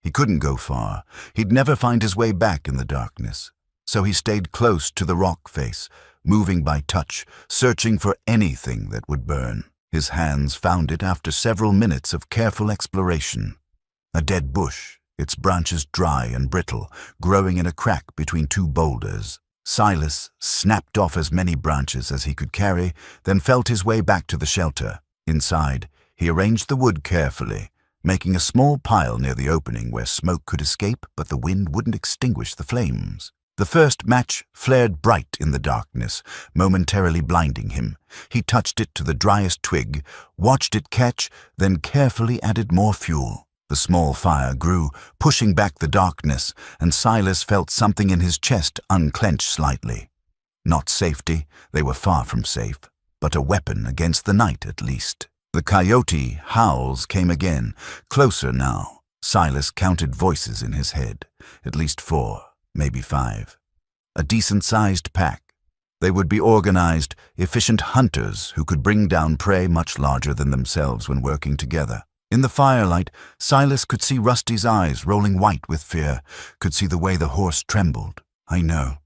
He couldn't go far. He'd never find his way back in the darkness. So he stayed close to the rock face, moving by touch, searching for anything that would burn. His hands found it after several minutes of careful exploration. A dead bush, its branches dry and brittle, growing in a crack between two boulders. Silas snapped off as many branches as he could carry, then felt his way back to the shelter. Inside, he arranged the wood carefully, making a small pile near the opening where smoke could escape but the wind wouldn't extinguish the flames. The first match flared bright in the darkness, momentarily blinding him. He touched it to the driest twig, watched it catch, then carefully added more fuel. The small fire grew, pushing back the darkness, and Silas felt something in his chest unclench slightly. Not safety, they were far from safe, but a weapon against the night at least. The coyote howls came again, closer now. Silas counted voices in his head, at least 4, maybe 5. A decent-sized pack. They would be organized, efficient hunters who could bring down prey much larger than themselves when working together. In the firelight, Silas could see Rusty's eyes rolling white with fear, could see the way the horse trembled. "I know,"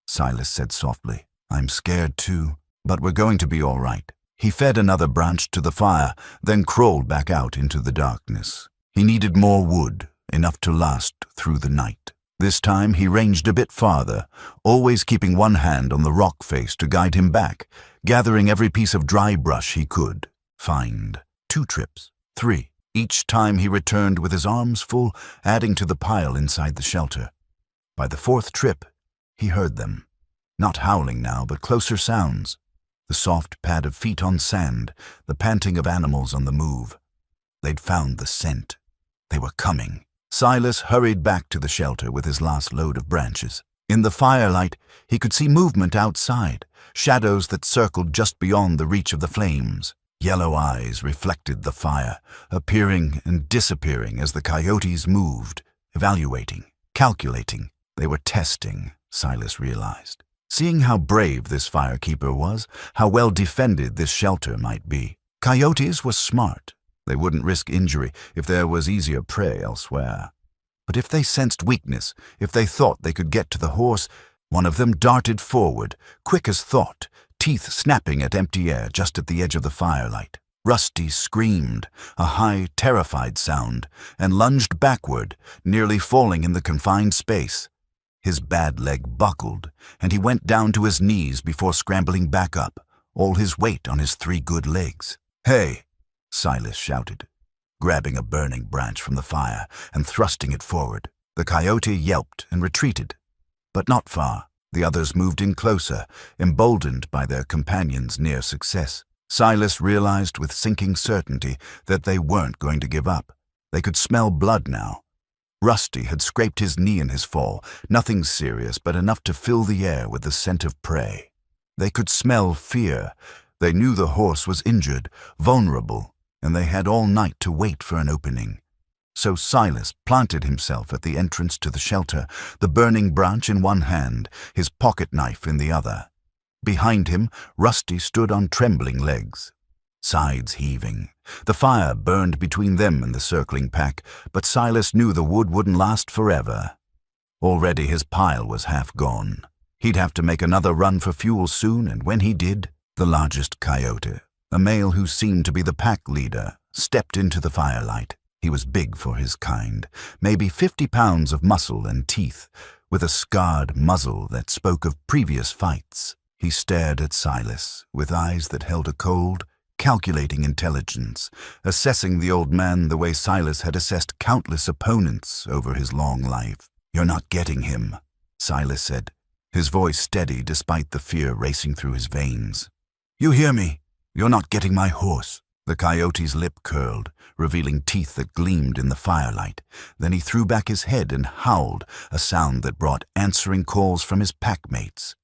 Silas said softly. "I'm scared too, but we're going to be all right." He fed another branch to the fire, then crawled back out into the darkness. He needed more wood, enough to last through the night. This time he ranged a bit farther, always keeping one hand on the rock face to guide him back, gathering every piece of dry brush he could find. 2 trips. 3. Each time he returned with his arms full, adding to the pile inside the shelter. By the 4th trip, he heard them. Not howling now, but closer sounds. The soft pad of feet on sand, the panting of animals on the move. They'd found the scent. They were coming. Silas hurried back to the shelter with his last load of branches. In the firelight, he could see movement outside, shadows that circled just beyond the reach of the flames. Yellow eyes reflected the fire, appearing and disappearing as the coyotes moved, evaluating, calculating. They were testing, Silas realized. Seeing how brave this firekeeper was, how well defended this shelter might be. Coyotes were smart. They wouldn't risk injury if there was easier prey elsewhere. But if they sensed weakness, if they thought they could get to the horse, one of them darted forward, quick as thought, teeth snapping at empty air just at the edge of the firelight. Rusty screamed, a high, terrified sound, and lunged backward, nearly falling in the confined space. His bad leg buckled, and he went down to his knees before scrambling back up, all his weight on his 3 good legs. "Hey!" Silas shouted, grabbing a burning branch from the fire and thrusting it forward. The coyote yelped and retreated, but not far. The others moved in closer, emboldened by their companion's near success. Silas realized with sinking certainty that they weren't going to give up. They could smell blood now. Rusty had scraped his knee in his fall, nothing serious but enough to fill the air with the scent of prey. They could smell fear. They knew the horse was injured, vulnerable, and they had all night to wait for an opening. So Silas planted himself at the entrance to the shelter, the burning branch in one hand, his pocket knife in the other. Behind him, Rusty stood on trembling legs, sides heaving. The fire burned between them and the circling pack, but Silas knew the wood wouldn't last forever. Already his pile was half gone. He'd have to make another run for fuel soon, and when he did, the largest coyote, a male who seemed to be the pack leader, stepped into the firelight. He was big for his kind, maybe 50 pounds of muscle and teeth, with a scarred muzzle that spoke of previous fights. He stared at Silas with eyes that held a cold, calculating intelligence, assessing the old man the way Silas had assessed countless opponents over his long life. "You're not getting him," Silas said, his voice steady despite the fear racing through his veins. "You hear me? You're not getting my horse." The coyote's lip curled, revealing teeth that gleamed in the firelight. Then he threw back his head and howled, a sound that brought answering calls from his packmates.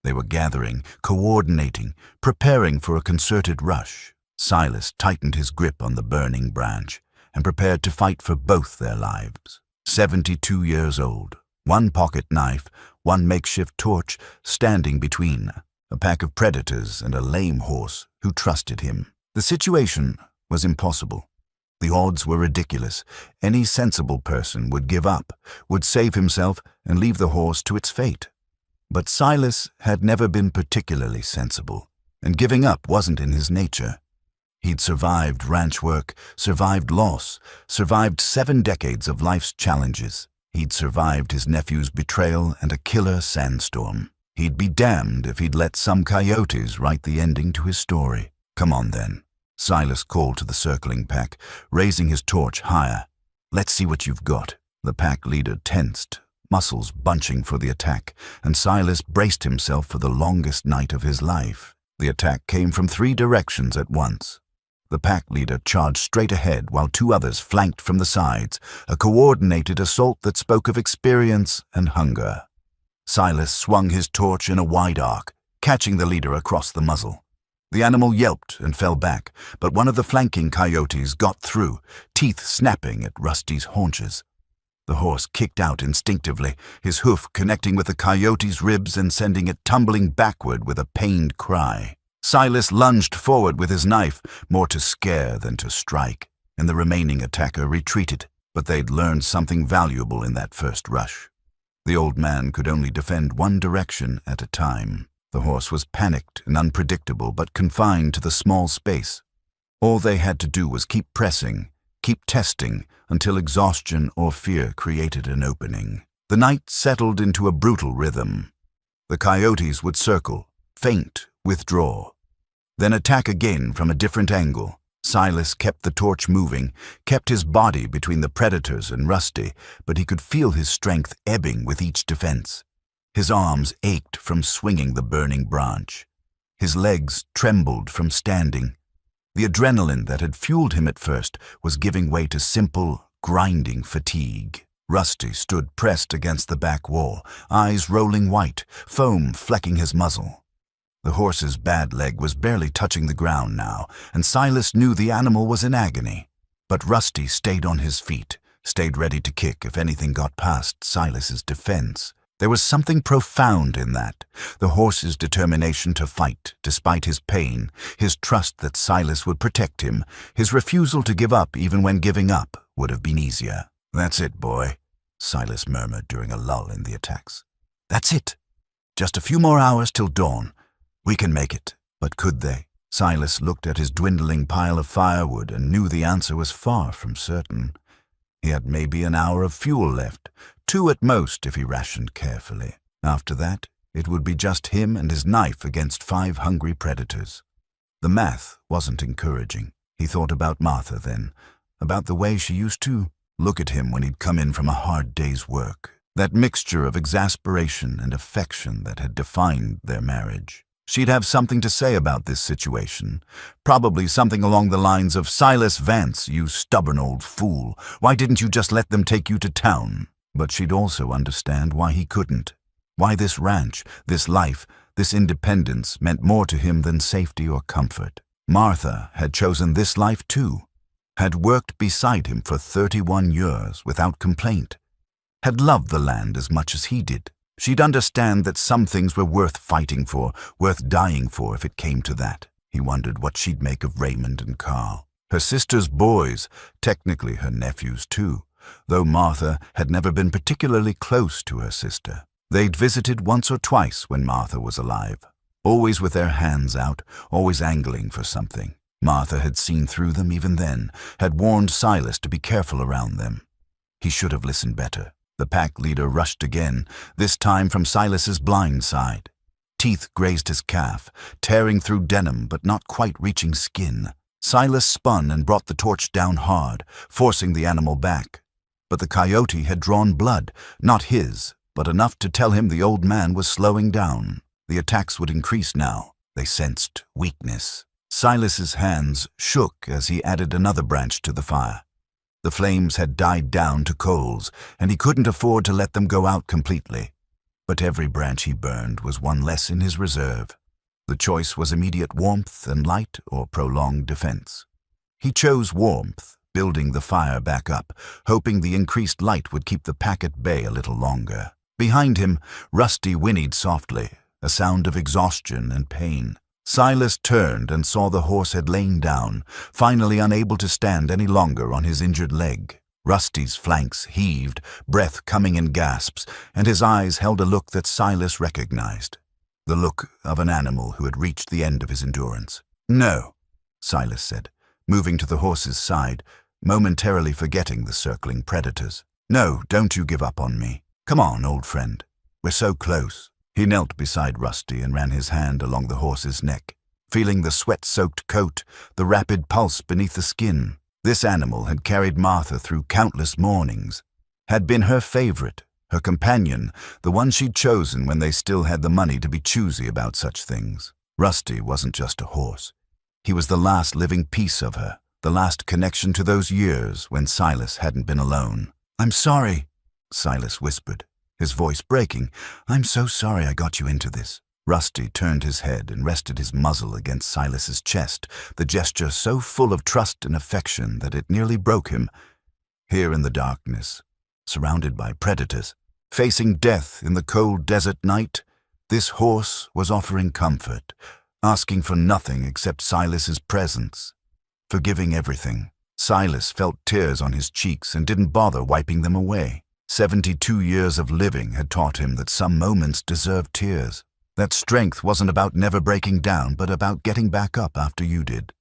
They were gathering, coordinating, preparing for a concerted rush. Silas tightened his grip on the burning branch and prepared to fight for both their lives. 72 years old, 1 pocket knife, 1 makeshift torch, standing between a pack of predators and a lame horse who trusted him. The situation was impossible. The odds were ridiculous. Any sensible person would give up, would save himself and leave the horse to its fate. But Silas had never been particularly sensible, and giving up wasn't in his nature. He'd survived ranch work, survived loss, survived 7 decades of life's challenges. He'd survived his nephew's betrayal and a killer sandstorm. He'd be damned if he'd let some coyotes write the ending to his story. "Come on, then," Silas called to the circling pack, raising his torch higher. "Let's see what you've got." The pack leader tensed, muscles bunching for the attack, and Silas braced himself for the longest night of his life. The attack came from 3 directions at once. The pack leader charged straight ahead while 2 others flanked from the sides, a coordinated assault that spoke of experience and hunger. Silas swung his torch in a wide arc, catching the leader across the muzzle. The animal yelped and fell back, but one of the flanking coyotes got through, teeth snapping at Rusty's haunches. The horse kicked out instinctively, his hoof connecting with the coyote's ribs and sending it tumbling backward with a pained cry. Silas lunged forward with his knife, more to scare than to strike, and the remaining attacker retreated, but they'd learned something valuable in that first rush. The old man could only defend one direction at a time. The horse was panicked and unpredictable, but confined to the small space. All they had to do was keep pressing, keep testing, until exhaustion or fear created an opening. The night settled into a brutal rhythm. The coyotes would circle, feint, withdraw, then attack again from a different angle. Silas kept the torch moving, kept his body between the predators and Rusty, but he could feel his strength ebbing with each defense. His arms ached from swinging the burning branch. His legs trembled from standing. The adrenaline that had fueled him at first was giving way to simple, grinding fatigue. Rusty stood pressed against the back wall, eyes rolling white, foam flecking his muzzle. The horse's bad leg was barely touching the ground now, and Silas knew the animal was in agony. But Rusty stayed on his feet, stayed ready to kick if anything got past Silas's defense. There was something profound in that, the horse's determination to fight despite his pain, his trust that Silas would protect him, his refusal to give up even when giving up would have been easier. "That's it, boy," Silas murmured during a lull in the attacks. "That's it. Just a few more hours till dawn. We can make it." But could they? Silas looked at his dwindling pile of firewood and knew the answer was far from certain. He had maybe an hour of fuel left, 2 at most if he rationed carefully. After that, it would be just him and his knife against 5 hungry predators. The math wasn't encouraging. He thought about Martha then, about the way she used to look at him when he'd come in from a hard day's work, that mixture of exasperation and affection that had defined their marriage. She'd have something to say about this situation, probably something along the lines of, "Silas Vance, you stubborn old fool, why didn't you just let them take you to town?" But she'd also understand why he couldn't, why this ranch, this life, this independence meant more to him than safety or comfort. Martha had chosen this life too, had worked beside him for 31 years without complaint, had loved the land as much as he did. She'd understand that some things were worth fighting for, worth dying for if it came to that. He wondered what she'd make of Raymond and Carl. Her sister's boys, technically her nephews too, though Martha had never been particularly close to her sister. They'd visited once or twice when Martha was alive, always with their hands out, always angling for something. Martha had seen through them even then, had warned Silas to be careful around them. He should have listened better. The pack leader rushed again, this time from Silas's blind side. Teeth grazed his calf, tearing through denim but not quite reaching skin. Silas spun and brought the torch down hard, forcing the animal back. But the coyote had drawn blood, not his, but enough to tell him the old man was slowing down. The attacks would increase now. They sensed weakness. Silas's hands shook as he added another branch to the fire. The flames had died down to coals, and he couldn't afford to let them go out completely. But every branch he burned was one less in his reserve. The choice was immediate warmth and light or prolonged defense. He chose warmth, building the fire back up, hoping the increased light would keep the pack at bay a little longer. Behind him, Rusty whinnied softly, a sound of exhaustion and pain. Silas turned and saw the horse had lain down, finally unable to stand any longer on his injured leg. Rusty's flanks heaved, breath coming in gasps, and his eyes held a look that Silas recognized. The look of an animal who had reached the end of his endurance. "No," Silas said, moving to the horse's side, momentarily forgetting the circling predators. "No, don't you give up on me. Come on, old friend. We're so close." He knelt beside Rusty and ran his hand along the horse's neck, feeling the sweat-soaked coat, the rapid pulse beneath the skin. This animal had carried Martha through countless mornings, had been her favorite, her companion, the one she'd chosen when they still had the money to be choosy about such things. Rusty wasn't just a horse. He was the last living piece of her, the last connection to those years when Silas hadn't been alone. "I'm sorry," Silas whispered, his voice breaking. "I'm so sorry I got you into this." Rusty turned his head and rested his muzzle against Silas's chest, the gesture so full of trust and affection that it nearly broke him. Here in the darkness, surrounded by predators, facing death in the cold desert night, this horse was offering comfort, asking for nothing except Silas's presence, forgiving everything. Silas felt tears on his cheeks and didn't bother wiping them away. 72 years of living had taught him that some moments deserved tears. That strength wasn't about never breaking down, but about getting back up after you did.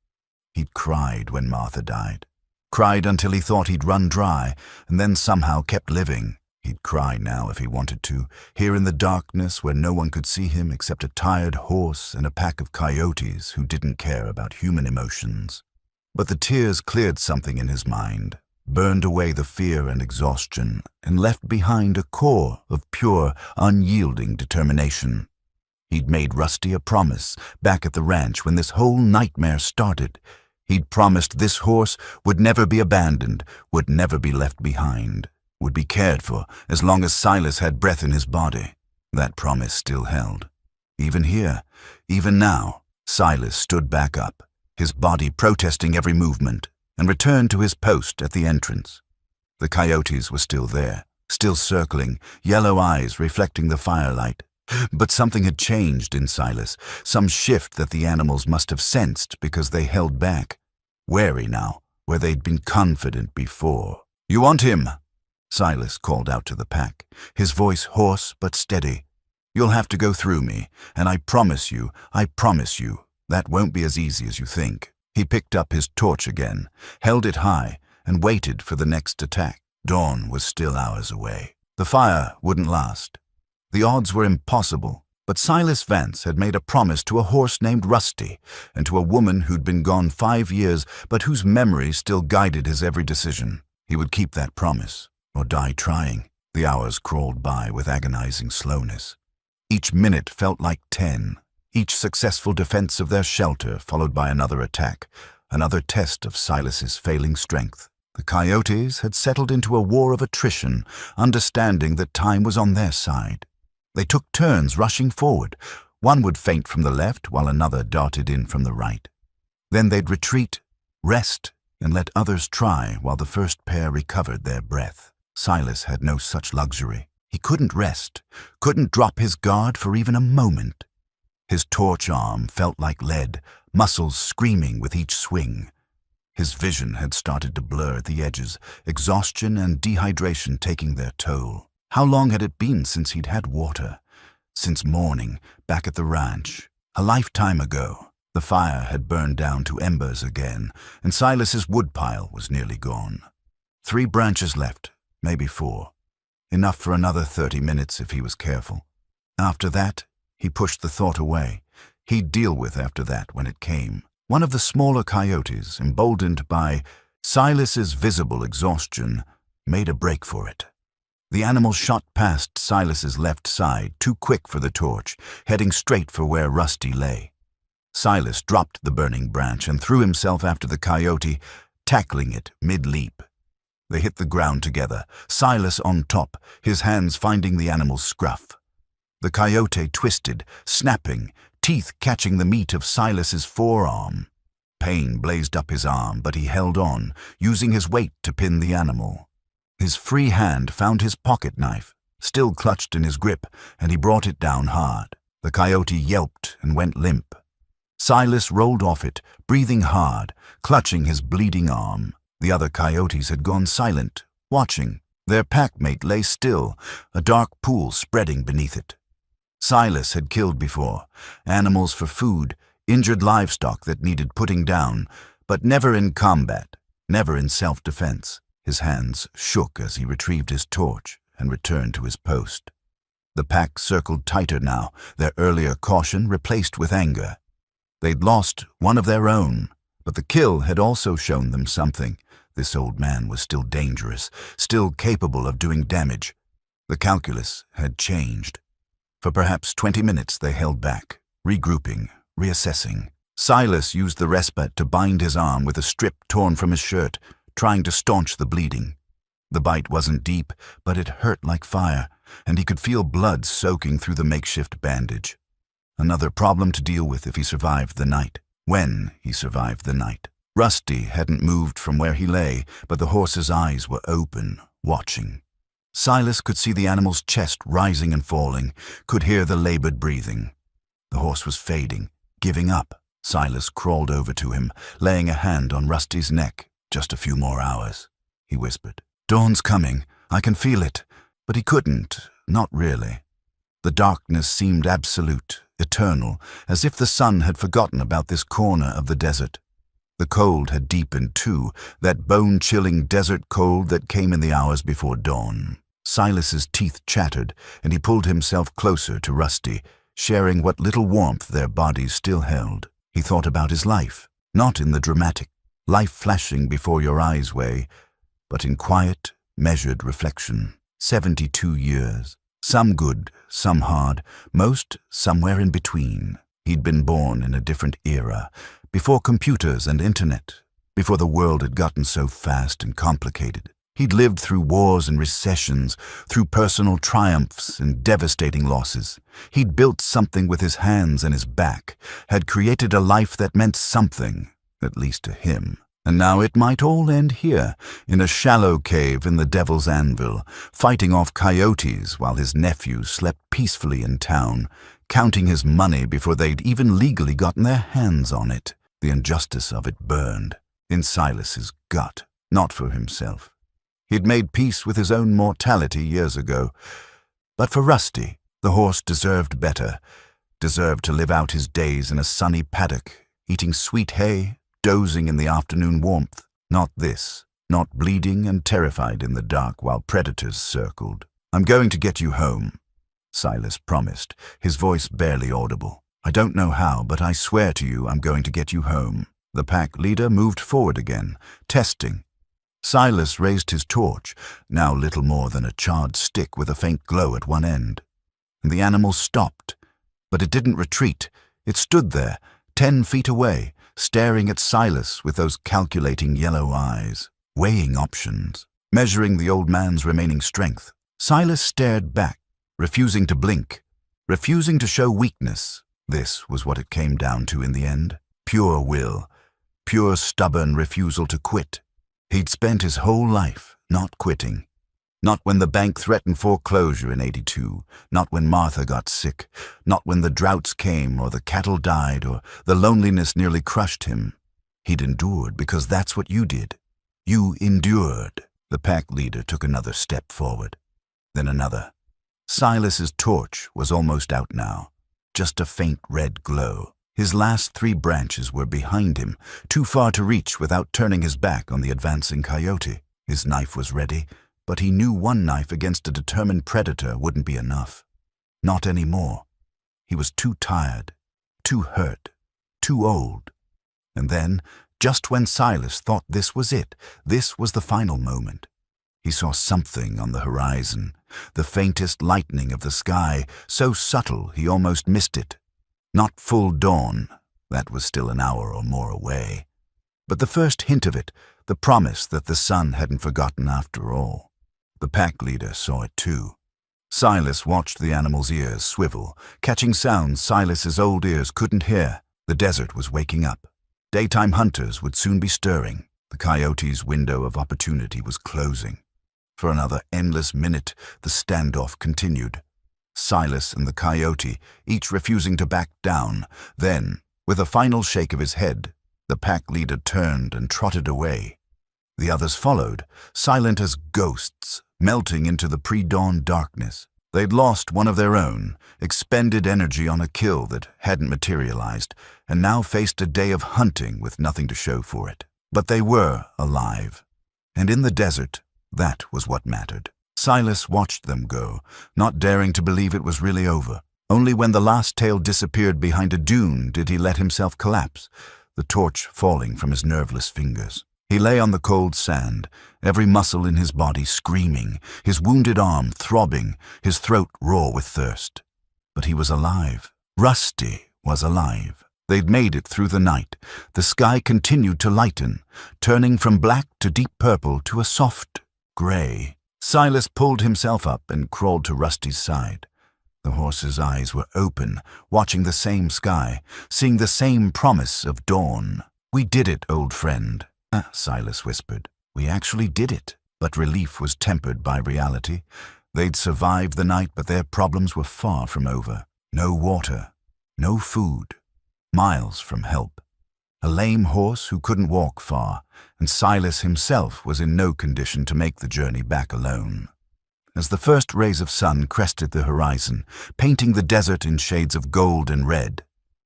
He'd cried when Martha died. Cried until he thought he'd run dry, and then somehow kept living. He'd cry now if he wanted to, here in the darkness where no one could see him except a tired horse and a pack of coyotes who didn't care about human emotions. But the tears cleared something in his mind, burned away the fear and exhaustion, and left behind a core of pure, unyielding determination. He'd made Rusty a promise back at the ranch when this whole nightmare started. He'd promised this horse would never be abandoned, would never be left behind, would be cared for as long as Silas had breath in his body. That promise still held. Even here, even now, Silas stood back up, his body protesting every movement, and returned to his post at the entrance. The coyotes were still there, still circling, yellow eyes reflecting the firelight. But something had changed in Silas, some shift that the animals must have sensed because they held back, wary now, where they'd been confident before. "You want him?" Silas called out to the pack, his voice hoarse but steady. "You'll have to go through me, and I promise you, that won't be as easy as you think." He picked up his torch again, held it high, and waited for the next attack. Dawn was still hours away. The fire wouldn't last. The odds were impossible, but Silas Vance had made a promise to a horse named Rusty and to a woman who'd been gone 5 years but whose memory still guided his every decision. He would keep that promise, or die trying. The hours crawled by with agonizing slowness. Each minute felt like 10, each successful defense of their shelter followed by another attack, another test of Silas's failing strength. The coyotes had settled into a war of attrition, understanding that time was on their side. They took turns rushing forward. One would feint from the left while another darted in from the right. Then they'd retreat, rest, and let others try while the first pair recovered their breath. Silas had no such luxury. He couldn't rest, couldn't drop his guard for even a moment. His torch arm felt like lead, muscles screaming with each swing. His vision had started to blur at the edges, exhaustion and dehydration taking their toll. How long had it been since he'd had water? Since morning, back at the ranch. A lifetime ago. The fire had burned down to embers again, and Silas's woodpile was nearly gone. 3 branches left, maybe 4. Enough for another 30 minutes if he was careful. After that, he pushed the thought away. He'd deal with after that when it came. One of the smaller coyotes, emboldened by Silas's visible exhaustion, made a break for it. The animal shot past Silas's left side, too quick for the torch, heading straight for where Rusty lay. Silas dropped the burning branch and threw himself after the coyote, tackling it mid-leap. They hit the ground together, Silas on top, his hands finding the animal's scruff. The coyote twisted, snapping, teeth catching the meat of Silas's forearm. Pain blazed up his arm, but he held on, using his weight to pin the animal. His free hand found his pocket knife, still clutched in his grip, and he brought it down hard. The coyote yelped and went limp. Silas rolled off it, breathing hard, clutching his bleeding arm. The other coyotes had gone silent, watching. Their packmate lay still, a dark pool spreading beneath it. Silas had killed before, animals for food, injured livestock that needed putting down, but never in combat, never in self-defense. His hands shook as he retrieved his torch and returned to his post. The pack circled tighter now, their earlier caution replaced with anger. They'd lost one of their own, but the kill had also shown them something. This old man was still dangerous, still capable of doing damage. The calculus had changed. For perhaps 20 minutes they held back, regrouping, reassessing. Silas used the respite to bind his arm with a strip torn from his shirt, trying to staunch the bleeding. The bite wasn't deep, but it hurt like fire, and he could feel blood soaking through the makeshift bandage. Another problem to deal with if he survived the night. When he survived the night. Rusty hadn't moved from where he lay, but the horse's eyes were open, watching. Silas could see the animal's chest rising and falling, could hear the labored breathing. The horse was fading, giving up. Silas crawled over to him, laying a hand on Rusty's neck. "Just a few more hours," he whispered. "Dawn's coming. I can feel it." But he couldn't, not really. The darkness seemed absolute, eternal, as if the sun had forgotten about this corner of the desert. The cold had deepened too, that bone-chilling desert cold that came in the hours before dawn. Silas's teeth chattered, and he pulled himself closer to Rusty, sharing what little warmth their bodies still held. He thought about his life, not in the dramatic, life flashing before your eyes way, but in quiet, measured reflection. 72 years. Some good, some hard, most somewhere in between. He'd been born in a different era, before computers and internet, before the world had gotten so fast and complicated. He'd lived through wars and recessions, through personal triumphs and devastating losses. He'd built something with his hands and his back, had created a life that meant something, at least to him. And now it might all end here, in a shallow cave in the Devil's Anvil, fighting off coyotes while his nephews slept peacefully in town, counting his money before they'd even legally gotten their hands on it. The injustice of it burned in Silas's gut, not for himself. He'd made peace with his own mortality years ago. But for Rusty, the horse deserved better, deserved to live out his days in a sunny paddock, eating sweet hay, dozing in the afternoon warmth. Not this, not bleeding and terrified in the dark while predators circled. "I'm going to get you home," Silas promised, his voice barely audible. "I don't know how, but I swear to you I'm going to get you home." The pack leader moved forward again, testing. Silas raised his torch, now little more than a charred stick with a faint glow at one end. And the animal stopped, but it didn't retreat. It stood there, 10 feet away, staring at Silas with those calculating yellow eyes, weighing options, measuring the old man's remaining strength. Silas stared back, refusing to blink, refusing to show weakness. This was what it came down to in the end. Pure will, pure stubborn refusal to quit. He'd spent his whole life not quitting. Not when the bank threatened foreclosure in '82, not when Martha got sick, not when the droughts came or the cattle died or the loneliness nearly crushed him. He'd endured because that's what you did. You endured. The pack leader took another step forward, then another. Silas's torch was almost out now, just a faint red glow. His last 3 branches were behind him, too far to reach without turning his back on the advancing coyote. His knife was ready, but he knew one knife against a determined predator wouldn't be enough. Not anymore. He was too tired, too hurt, too old. And then, just when Silas thought this was it, this was the final moment, he saw something on the horizon, the faintest lightening of the sky, so subtle he almost missed it. Not full dawn, that was still an hour or more away. But the first hint of it, the promise that the sun hadn't forgotten after all. The pack leader saw it too. Silas watched the animal's ears swivel, catching sounds Silas's old ears couldn't hear. The desert was waking up. Daytime hunters would soon be stirring. The coyote's window of opportunity was closing. For another endless minute, the standoff continued. Silas and the coyote, each refusing to back down. Then, with a final shake of his head, the pack leader turned and trotted away. The others followed, silent as ghosts, melting into the pre-dawn darkness. They'd lost one of their own, expended energy on a kill that hadn't materialized, and now faced a day of hunting with nothing to show for it. But they were alive. And in the desert, that was what mattered. Silas watched them go, not daring to believe it was really over. Only when the last tail disappeared behind a dune did he let himself collapse, the torch falling from his nerveless fingers. He lay on the cold sand, every muscle in his body screaming, his wounded arm throbbing, his throat raw with thirst. But he was alive. Rusty was alive. They'd made it through the night. The sky continued to lighten, turning from black to deep purple to a soft gray. Silas pulled himself up and crawled to Rusty's side. The horse's eyes were open, watching the same sky, seeing the same promise of dawn. "We did it, old friend," Silas whispered. "We actually did it." But relief was tempered by reality. They'd survived the night, but their problems were far from over. No water, no food, miles from help. A lame horse who couldn't walk far, and Silas himself was in no condition to make the journey back alone. As the first rays of sun crested the horizon, painting the desert in shades of gold and red,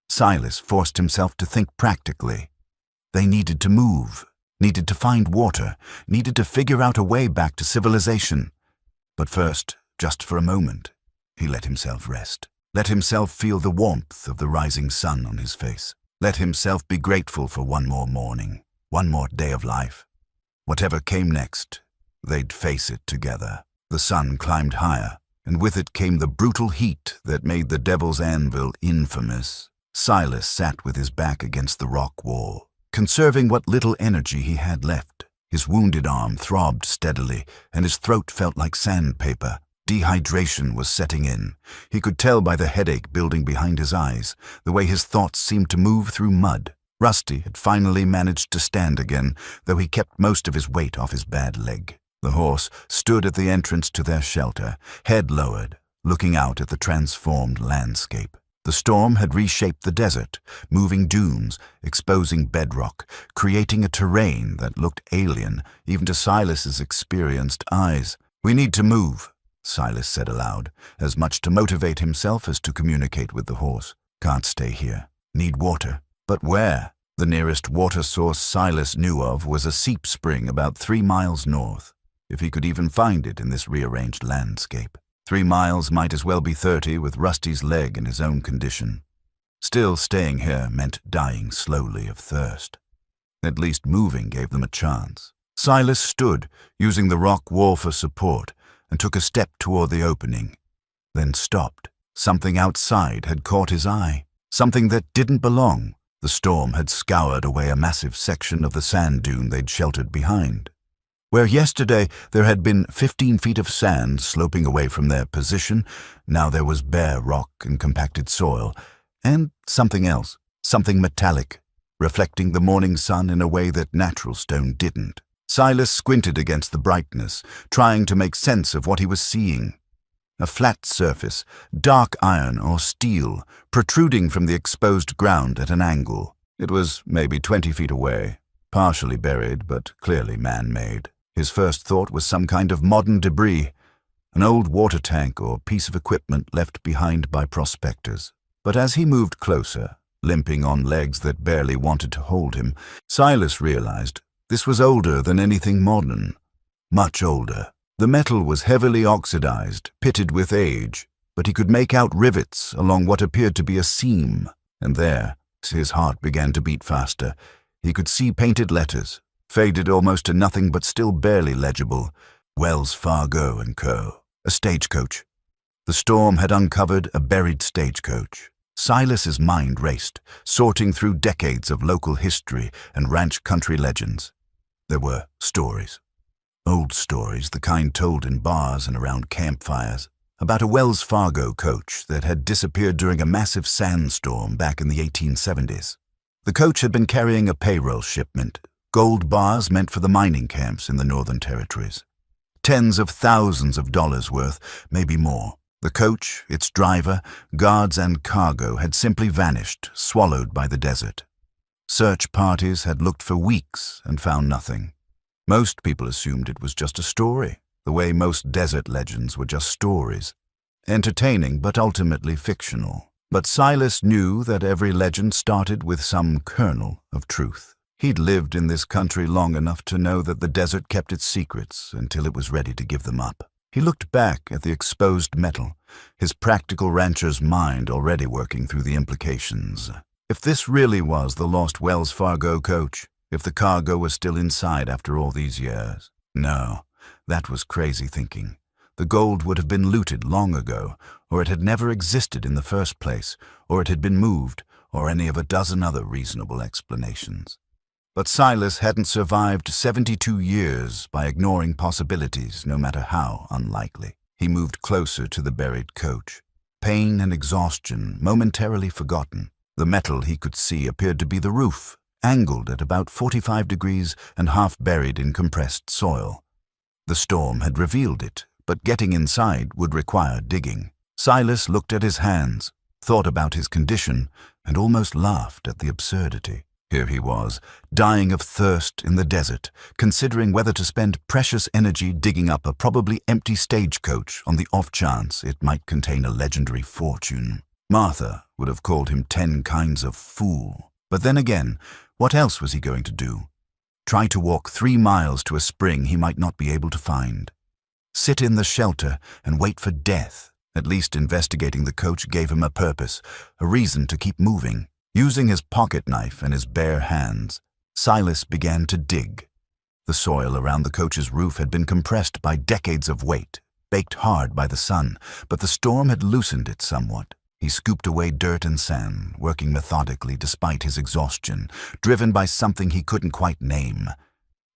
Silas forced himself to think practically. They needed to move, needed to find water, needed to figure out a way back to civilization. But first, just for a moment, he let himself rest. Let himself feel the warmth of the rising sun on his face. Let himself be grateful for one more morning, one more day of life. Whatever came next, they'd face it together. The sun climbed higher, and with it came the brutal heat that made the Devil's Anvil infamous. Silas sat with his back against the rock wall, conserving what little energy he had left. His wounded arm throbbed steadily, and his throat felt like sandpaper. Dehydration was setting in. He could tell by the headache building behind his eyes, the way his thoughts seemed to move through mud. Rusty had finally managed to stand again, though he kept most of his weight off his bad leg. The horse stood at the entrance to their shelter, head lowered, looking out at the transformed landscape. The storm had reshaped the desert, moving dunes, exposing bedrock, creating a terrain that looked alien, even to Silas's experienced eyes. "We need to move," Silas said aloud, as much to motivate himself as to communicate with the horse. "Can't stay here. Need water." But where? The nearest water source Silas knew of was a seep spring about 3 miles north, if he could even find it in this rearranged landscape. 3 miles might as well be 30 with Rusty's leg in his own condition. Still, staying here meant dying slowly of thirst. At least moving gave them a chance. Silas stood, using the rock wall for support, and took a step toward the opening, then stopped. Something outside had caught his eye, something that didn't belong. The storm had scoured away a massive section of the sand dune they'd sheltered behind. Where yesterday there had been 15 feet of sand sloping away from their position, now there was bare rock and compacted soil, and something else, something metallic, reflecting the morning sun in a way that natural stone didn't. Silas squinted against the brightness, trying to make sense of what he was seeing. A flat surface, dark iron or steel, protruding from the exposed ground at an angle. It was maybe 20 feet away, partially buried but clearly man-made. His first thought was some kind of modern debris, an old water tank or piece of equipment left behind by prospectors. But as he moved closer, limping on legs that barely wanted to hold him, Silas realized this was older than anything modern. Much older. The metal was heavily oxidized, pitted with age, but he could make out rivets along what appeared to be a seam. And there, as his heart began to beat faster, he could see painted letters, faded almost to nothing but still barely legible. Wells Fargo & Co. A stagecoach. The storm had uncovered a buried stagecoach. Silas's mind raced, sorting through decades of local history and ranch country legends. There were stories. Old stories, the kind told in bars and around campfires, about a Wells Fargo coach that had disappeared during a massive sandstorm back in the 1870s. The coach had been carrying a payroll shipment, gold bars meant for the mining camps in the Northern Territories. Tens of thousands of dollars worth, maybe more. The coach, its driver, guards and cargo had simply vanished, swallowed by the desert. Search parties had looked for weeks and found nothing. Most people assumed it was just a story, the way most desert legends were just stories. entertaining but ultimately fictional. But Silas knew that every legend started with some kernel of truth. He'd lived in this country long enough to know that the desert kept its secrets until it was ready to give them up. He looked back at the exposed metal, his practical rancher's mind already working through the implications. If this really was the lost Wells Fargo coach, if the cargo was still inside after all these years. No, that was crazy thinking. The gold would have been looted long ago, or it had never existed in the first place, or it had been moved, or any of a dozen other reasonable explanations. But Silas hadn't survived 72 years by ignoring possibilities, no matter how unlikely. He moved closer to the buried coach. Pain and exhaustion momentarily forgotten. The metal he could see appeared to be the roof, angled at about 45 degrees and half buried in compressed soil. The storm had revealed it, but getting inside would require digging. Silas looked at his hands, thought about his condition, and almost laughed at the absurdity. Here he was, dying of thirst in the desert, considering whether to spend precious energy digging up a probably empty stagecoach on the off chance it might contain a legendary fortune. Martha would have called him 10 kinds of fool. But then again, what else was he going to do? Try to walk 3 miles to a spring he might not be able to find? Sit in the shelter and wait for death? At least investigating the coach gave him a purpose, a reason to keep moving. Using his pocket knife and his bare hands, Silas began to dig. The soil around the coach's roof had been compressed by decades of weight, baked hard by the sun, but the storm had loosened it somewhat. He scooped away dirt and sand, working methodically despite his exhaustion, driven by something he couldn't quite name.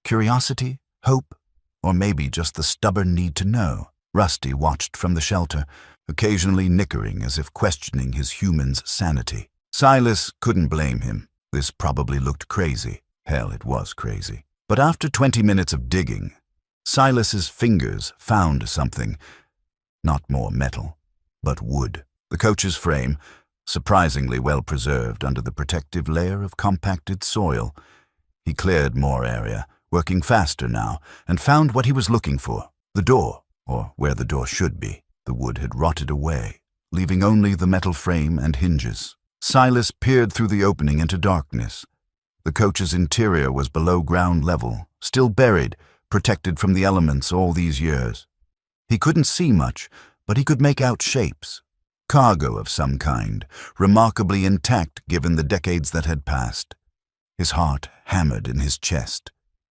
Curiosity? Hope? Or maybe just the stubborn need to know. Rusty watched from the shelter, occasionally nickering as if questioning his human's sanity. Silas couldn't blame him. This probably looked crazy. Hell, it was crazy. But after 20 minutes of digging, Silas's fingers found something. Not more metal, but wood. The coach's frame, surprisingly well preserved under the protective layer of compacted soil. He cleared more area, working faster now, and found what he was looking for. The door, or where the door should be. The wood had rotted away, leaving only the metal frame and hinges. Silas peered through the opening into darkness. The coach's interior was below ground level, still buried, protected from the elements all these years. He couldn't see much, but he could make out shapes. Cargo of some kind, remarkably intact given the decades that had passed. His heart hammered in his chest.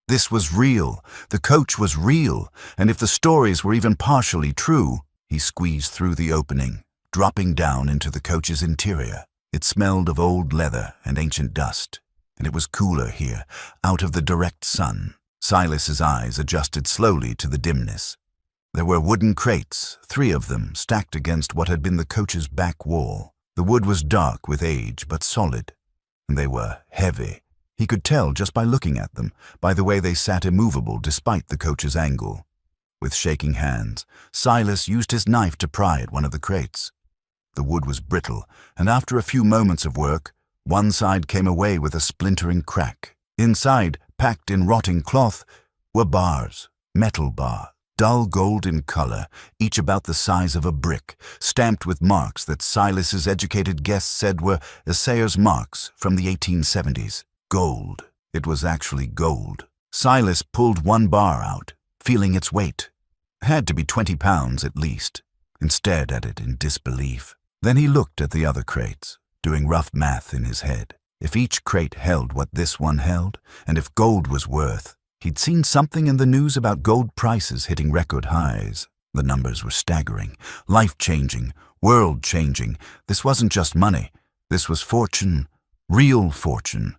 This was real. The coach was real, and if the stories were even partially true, he squeezed through the opening, dropping down into the coach's interior. It smelled of old leather and ancient dust, and it was cooler here, out of the direct sun. Silas's eyes adjusted slowly to the dimness. There were wooden crates, 3 of them stacked against what had been the coach's back wall. The wood was dark with age, but solid, and they were heavy. He could tell just by looking at them, by the way they sat immovable despite the coach's angle. With shaking hands, Silas used his knife to pry at one of the crates. The wood was brittle, and after a few moments of work, one side came away with a splintering crack. Inside, packed in rotting cloth, were bars, metal bars, dull gold in color, each about the size of a brick, stamped with marks that Silas's educated guess said were assayer's marks from the 1870s. Gold. It was actually gold. Silas pulled one bar out, feeling its weight. Had to be 20 pounds at least, and stared at it in disbelief. Then he looked at the other crates, doing rough math in his head. If each crate held what this one held, and if gold was worth, he'd seen something in the news about gold prices hitting record highs. The numbers were staggering, life-changing, world-changing. This wasn't just money. This was fortune, real fortune,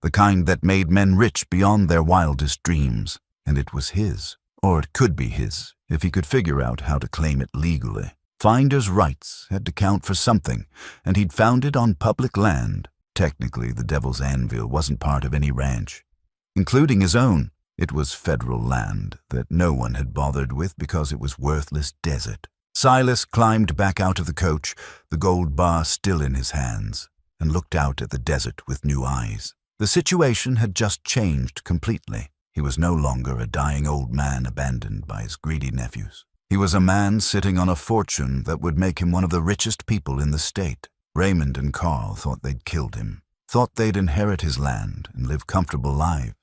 the kind that made men rich beyond their wildest dreams. And it was his, or it could be his, if he could figure out how to claim it legally. Finder's rights had to count for something, and he'd found it on public land. Technically, the Devil's Anvil wasn't part of any ranch, including his own. It was federal land that no one had bothered with because it was worthless desert. Silas climbed back out of the coach, the gold bar still in his hands, and looked out at the desert with new eyes. The situation had just changed completely. He was no longer a dying old man abandoned by his greedy nephews. He was a man sitting on a fortune that would make him one of the richest people in the state. Raymond and Carl thought they'd killed him, thought they'd inherit his land and live comfortable lives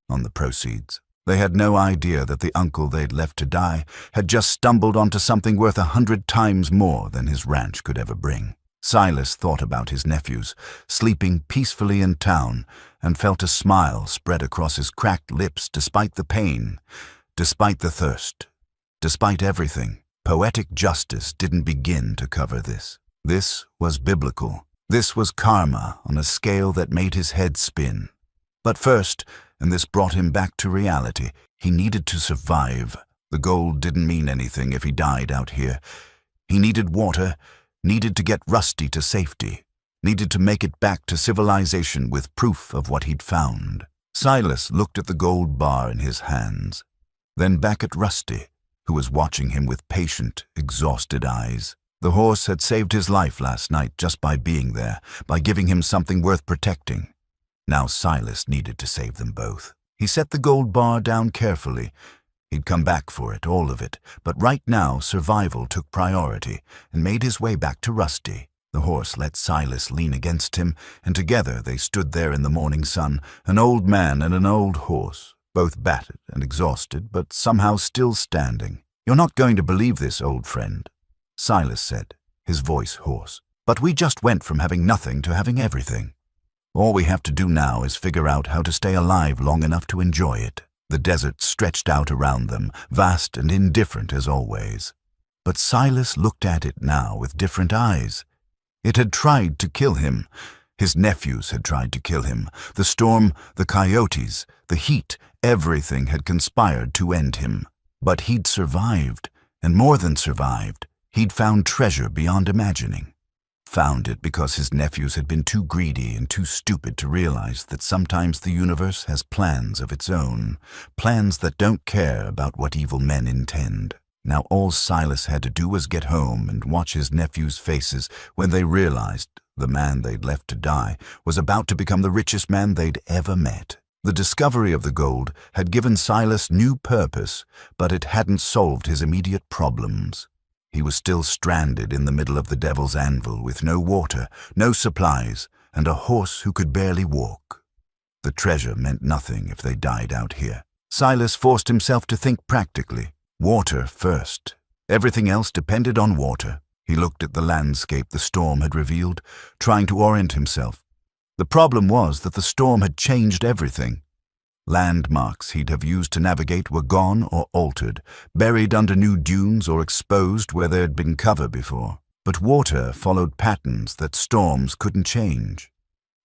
on the proceeds. They had no idea that the uncle they'd left to die had just stumbled onto something worth 100 times more than his ranch could ever bring. Silas thought about his nephews, sleeping peacefully in town, and felt a smile spread across his cracked lips despite the pain, despite the thirst, despite everything. Poetic justice didn't begin to cover this. This was biblical. This was karma on a scale that made his head spin. But first, and this brought him back to reality, he needed to survive. The gold didn't mean anything if he died out here. He needed water, needed to get Rusty to safety, needed to make it back to civilization with proof of what he'd found. Silas looked at the gold bar in his hands, then back at Rusty, who was watching him with patient, exhausted eyes. The horse had saved his life last night just by being there, by giving him something worth protecting. Now Silas needed to save them both. He set the gold bar down carefully. He'd come back for it, all of it, but right now survival took priority and made his way back to Rusty. The horse let Silas lean against him, and together they stood there in the morning sun, an old man and an old horse, both battered and exhausted, but somehow still standing. "You're not going to believe this, old friend," Silas said, his voice hoarse. "But we just went from having nothing to having everything. All we have to do now is figure out how to stay alive long enough to enjoy it." The desert stretched out around them, vast and indifferent as always. But Silas looked at it now with different eyes. It had tried to kill him. His nephews had tried to kill him. The storm, the coyotes, the heat, everything had conspired to end him. But he'd survived, and more than survived. He'd found treasure beyond imagining. Found it because his nephews had been too greedy and too stupid to realize that sometimes the universe has plans of its own, plans that don't care about what evil men intend. Now all Silas had to do was get home and watch his nephews' faces when they realized the man they'd left to die was about to become the richest man they'd ever met. The discovery of the gold had given Silas new purpose, but it hadn't solved his immediate problems. He was still stranded in the middle of the Devil's Anvil with no water, no supplies, and a horse who could barely walk. The treasure meant nothing if they died out here. Silas forced himself to think practically. Water first. Everything else depended on water. He looked at the landscape the storm had revealed, trying to orient himself. The problem was that the storm had changed everything. Landmarks he'd have used to navigate were gone or altered, buried under new dunes or exposed where there had been cover before. But water followed patterns that storms couldn't change.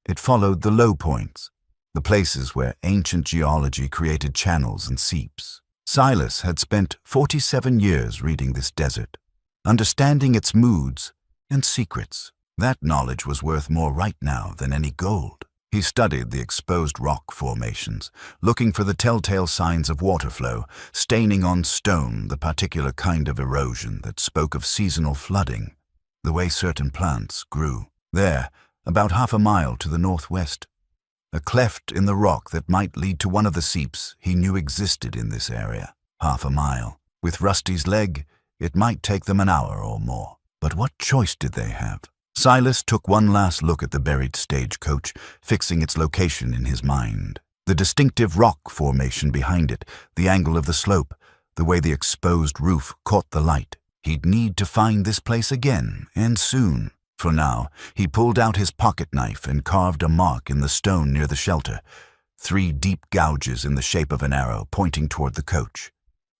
It followed the low points, the places where ancient geology created channels and seeps. Silas had spent 47 years reading this desert, understanding its moods and secrets. That knowledge was worth more right now than any gold. He studied the exposed rock formations, looking for the telltale signs of water flow, staining on stone the particular kind of erosion that spoke of seasonal flooding, the way certain plants grew. There, about half a mile to the northwest, a cleft in the rock that might lead to one of the seeps he knew existed in this area. Half a mile. With Rusty's leg, it might take them an hour or more. But what choice did they have? Silas took one last look at the buried stagecoach, fixing its location in his mind. The distinctive rock formation behind it, the angle of the slope, the way the exposed roof caught the light. He'd need to find this place again, and soon. For now, he pulled out his pocket knife and carved a mark in the stone near the shelter, 3 deep gouges in the shape of an arrow pointing toward the coach.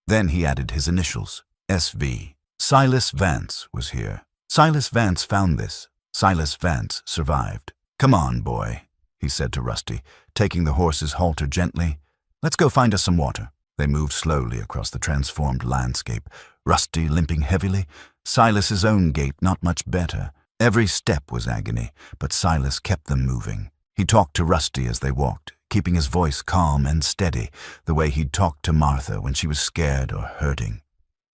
Then he added his initials, SV. Silas Vance was here. Silas Vance found this. Silas Vance survived. "Come on, boy," he said to Rusty, taking the horse's halter gently. "Let's go find us some water." They moved slowly across the transformed landscape, Rusty limping heavily, Silas's own gait not much better. Every step was agony, but Silas kept them moving. He talked to Rusty as they walked, keeping his voice calm and steady, the way he'd talked to Martha when she was scared or hurting.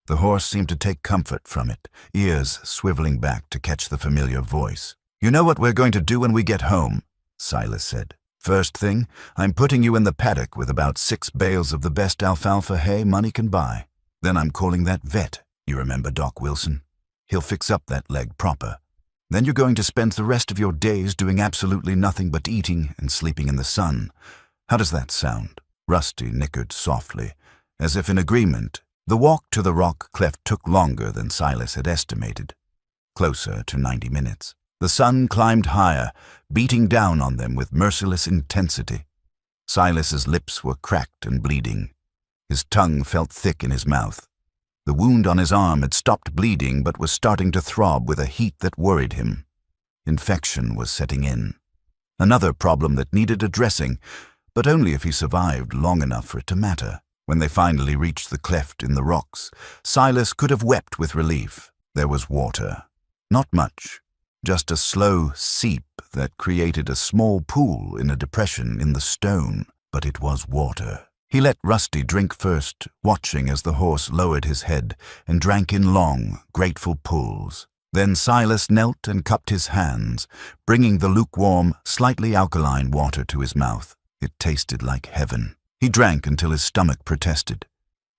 The horse seemed to take comfort from it, ears swiveling back to catch the familiar voice. "You know what we're going to do when we get home," Silas said. "First thing, I'm putting you in the paddock with about 6 bales of the best alfalfa hay money can buy. Then I'm calling that vet. You remember Doc Wilson? He'll fix up that leg proper. Then you're going to spend the rest of your days doing absolutely nothing but eating and sleeping in the sun. How does that sound?" Rusty nickered softly, as if in agreement. The walk to the rock cleft took longer than Silas had estimated, closer to 90 minutes. The sun climbed higher, beating down on them with merciless intensity. Silas's lips were cracked and bleeding. His tongue felt thick in his mouth. The wound on his arm had stopped bleeding but was starting to throb with a heat that worried him. Infection was setting in. Another problem that needed addressing, but only if he survived long enough for it to matter. When they finally reached the cleft in the rocks, Silas could have wept with relief. There was water. Not much, just a slow seep that created a small pool in a depression in the stone, but it was water. He let Rusty drink first, watching as the horse lowered his head and drank in long, grateful pulls. Then Silas knelt and cupped his hands, bringing the lukewarm, slightly alkaline water to his mouth. It tasted like heaven. He drank until his stomach protested,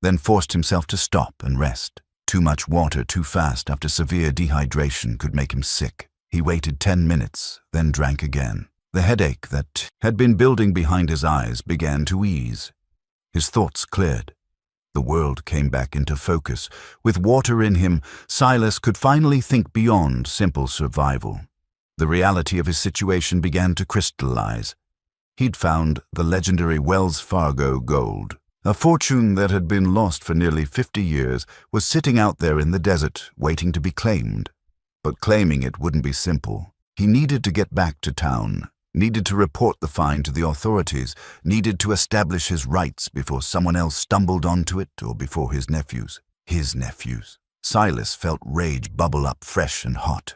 then forced himself to stop and rest. Too much water too fast after severe dehydration could make him sick. He waited 10 minutes, then drank again. The headache that had been building behind his eyes began to ease. His thoughts cleared. The world came back into focus. With water in him, Silas could finally think beyond simple survival. The reality of his situation began to crystallize. He'd found the legendary Wells Fargo gold. A fortune that had been lost for nearly 50 years was sitting out there in the desert, waiting to be claimed. But claiming it wouldn't be simple. He needed to get back to town, needed to report the find to the authorities, needed to establish his rights before someone else stumbled onto it or before his nephews. His nephews. Silas felt rage bubble up fresh and hot.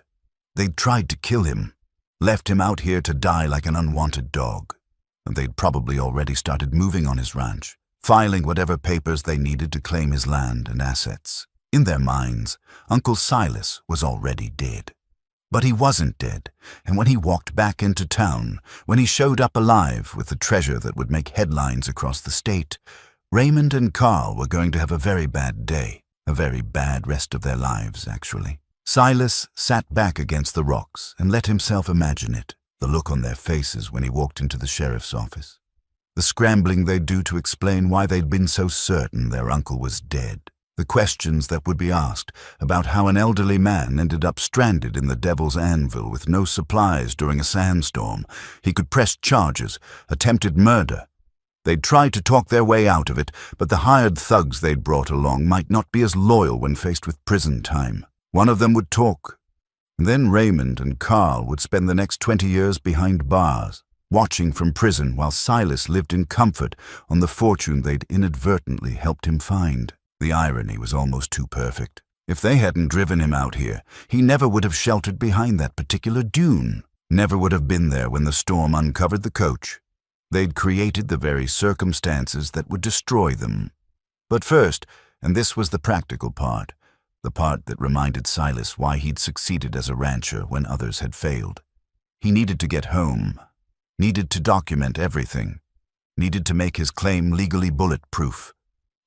They'd tried to kill him, left him out here to die like an unwanted dog. And they'd probably already started moving on his ranch, filing whatever papers they needed to claim his land and assets. In their minds, Uncle Silas was already dead. But he wasn't dead, and when he walked back into town, when he showed up alive with the treasure that would make headlines across the state, Raymond and Carl were going to have a very bad day, a very bad rest of their lives, actually. Silas sat back against the rocks and let himself imagine it, the look on their faces when he walked into the sheriff's office, the scrambling they'd do to explain why they'd been so certain their uncle was dead. The questions that would be asked about how an elderly man ended up stranded in the Devil's Anvil with no supplies during a sandstorm. He could press charges, attempted murder. They'd try to talk their way out of it, but the hired thugs they'd brought along might not be as loyal when faced with prison time. One of them would talk, and then Raymond and Carl would spend the next 20 years behind bars, watching from prison while Silas lived in comfort on the fortune they'd inadvertently helped him find. The irony was almost too perfect. If they hadn't driven him out here, he never would have sheltered behind that particular dune, never would have been there when the storm uncovered the coach. They'd created the very circumstances that would destroy them. But first, and this was the practical part, the part that reminded Silas why he'd succeeded as a rancher when others had failed. He needed to get home, needed to document everything, needed to make his claim legally bulletproof,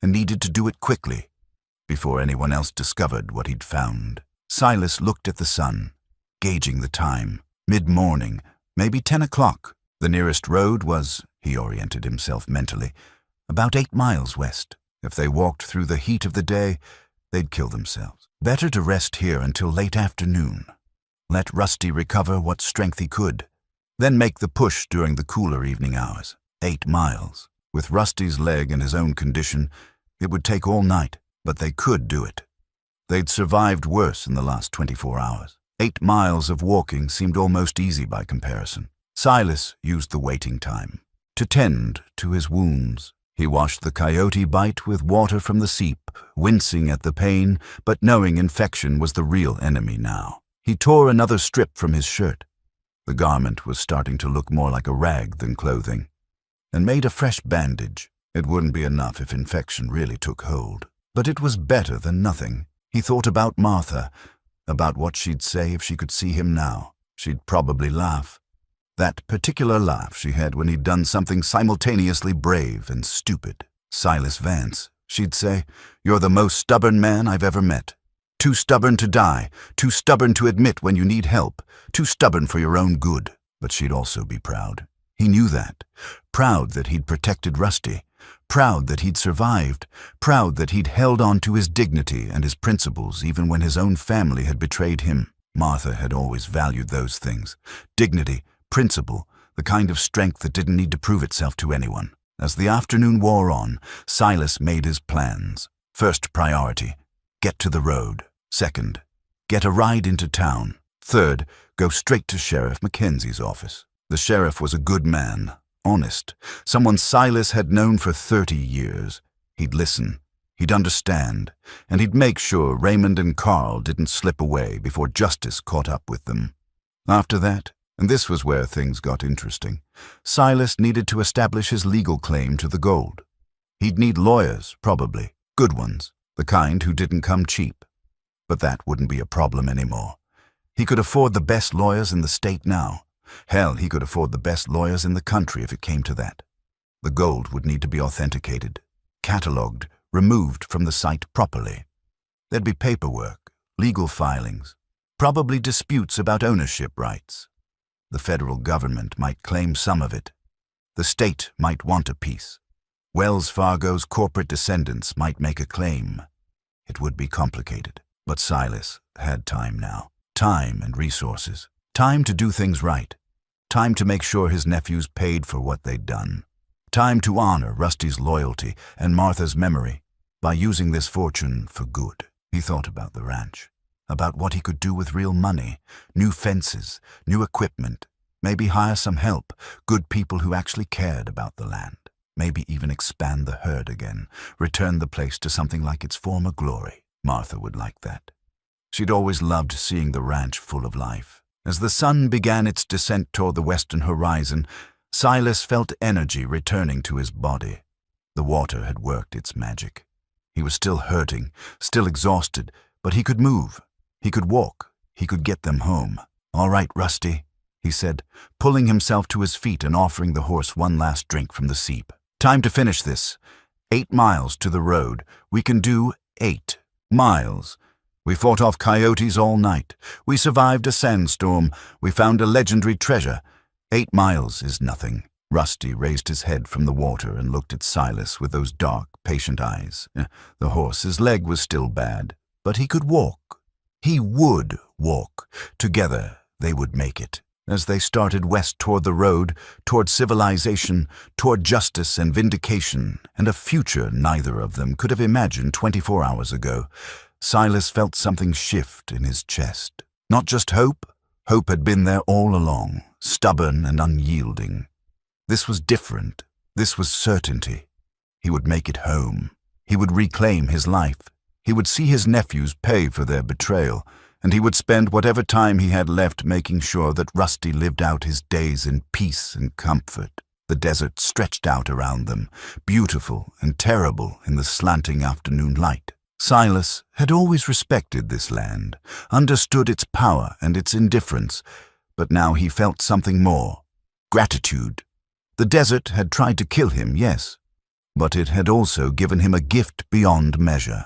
and needed to do it quickly, before anyone else discovered what he'd found. Silas looked at the sun, gauging the time. Mid-morning, maybe 10 o'clock. The nearest road was, he oriented himself mentally, about 8 miles west. If they walked through the heat of the day, they'd kill themselves. Better to rest here until late afternoon. Let Rusty recover what strength he could, then make the push during the cooler evening hours. 8 miles. With Rusty's leg and his own condition, it would take all night, but they could do it. They'd survived worse in the last 24 hours. 8 miles of walking seemed almost easy by comparison. Silas used the waiting time to tend to his wounds. He washed the coyote bite with water from the seep, wincing at the pain, but knowing infection was the real enemy now. He tore another strip from his shirt. The garment was starting to look more like a rag than clothing, and made a fresh bandage. It wouldn't be enough if infection really took hold, but it was better than nothing. He thought about Martha, about what she'd say if she could see him now. She'd probably laugh. That particular laugh she had when he'd done something simultaneously brave and stupid. Silas Vance she'd say. "You're the most stubborn man I've ever met. Too stubborn to die, too stubborn to admit when you need help, too stubborn for your own good." But she'd also be proud. He knew that. Proud that he'd protected Rusty. Proud that he'd survived. Proud that he'd held on to his dignity and his principles even when his own family had betrayed him. Martha had always valued those things. Dignity, principle, the kind of strength that didn't need to prove itself to anyone. As the afternoon wore on, Silas made his plans. First priority, get to the road. Second, get a ride into town. Third, go straight to Sheriff Mackenzie's office. The sheriff was a good man, honest, someone Silas had known for 30 years. He'd listen, he'd understand, and he'd make sure Raymond and Carl didn't slip away before justice caught up with them. After that, and this was where things got interesting, Silas needed to establish his legal claim to the gold. He'd need lawyers, probably, good ones, the kind who didn't come cheap. But that wouldn't be a problem anymore. He could afford the best lawyers in the state now. Hell, he could afford the best lawyers in the country if it came to that. The gold would need to be authenticated, catalogued, removed from the site properly. There'd be paperwork, legal filings, probably disputes about ownership rights. The federal government might claim some of it. The state might want a piece. Wells Fargo's corporate descendants might make a claim. It would be complicated, but Silas had time now. Time and resources. Time to do things right. Time to make sure his nephews paid for what they'd done. Time to honor Rusty's loyalty and Martha's memory by using this fortune for good. He thought about the ranch, about what he could do with real money, new fences, new equipment, maybe hire some help, good people who actually cared about the land, maybe even expand the herd again, return the place to something like its former glory. Martha would like that. She'd always loved seeing the ranch full of life. As the sun began its descent toward the western horizon, Silas felt energy returning to his body. The water had worked its magic. He was still hurting, still exhausted, but he could move. He could walk. He could get them home. "All right, Rusty," he said, pulling himself to his feet and offering the horse one last drink from the seep. "Time to finish this. 8 miles to the road. We can do 8 miles. We fought off coyotes all night. We survived a sandstorm. We found a legendary treasure. 8 miles is nothing." Rusty raised his head from the water and looked at Silas with those dark, patient eyes. The horse's leg was still bad, but he could walk. He would walk. Together, they would make it. As they started west toward the road, toward civilization, toward justice and vindication, and a future neither of them could have imagined 24 hours ago, Silas felt something shift in his chest. Not just hope. Hope had been there all along, stubborn and unyielding. This was different. This was certainty. He would make it home. He would reclaim his life. He would see his nephews pay for their betrayal, and he would spend whatever time he had left making sure that Rusty lived out his days in peace and comfort. The desert stretched out around them, beautiful and terrible in the slanting afternoon light. Silas had always respected this land, understood its power and its indifference, but now he felt something more. Gratitude. The desert had tried to kill him, yes, but it had also given him a gift beyond measure.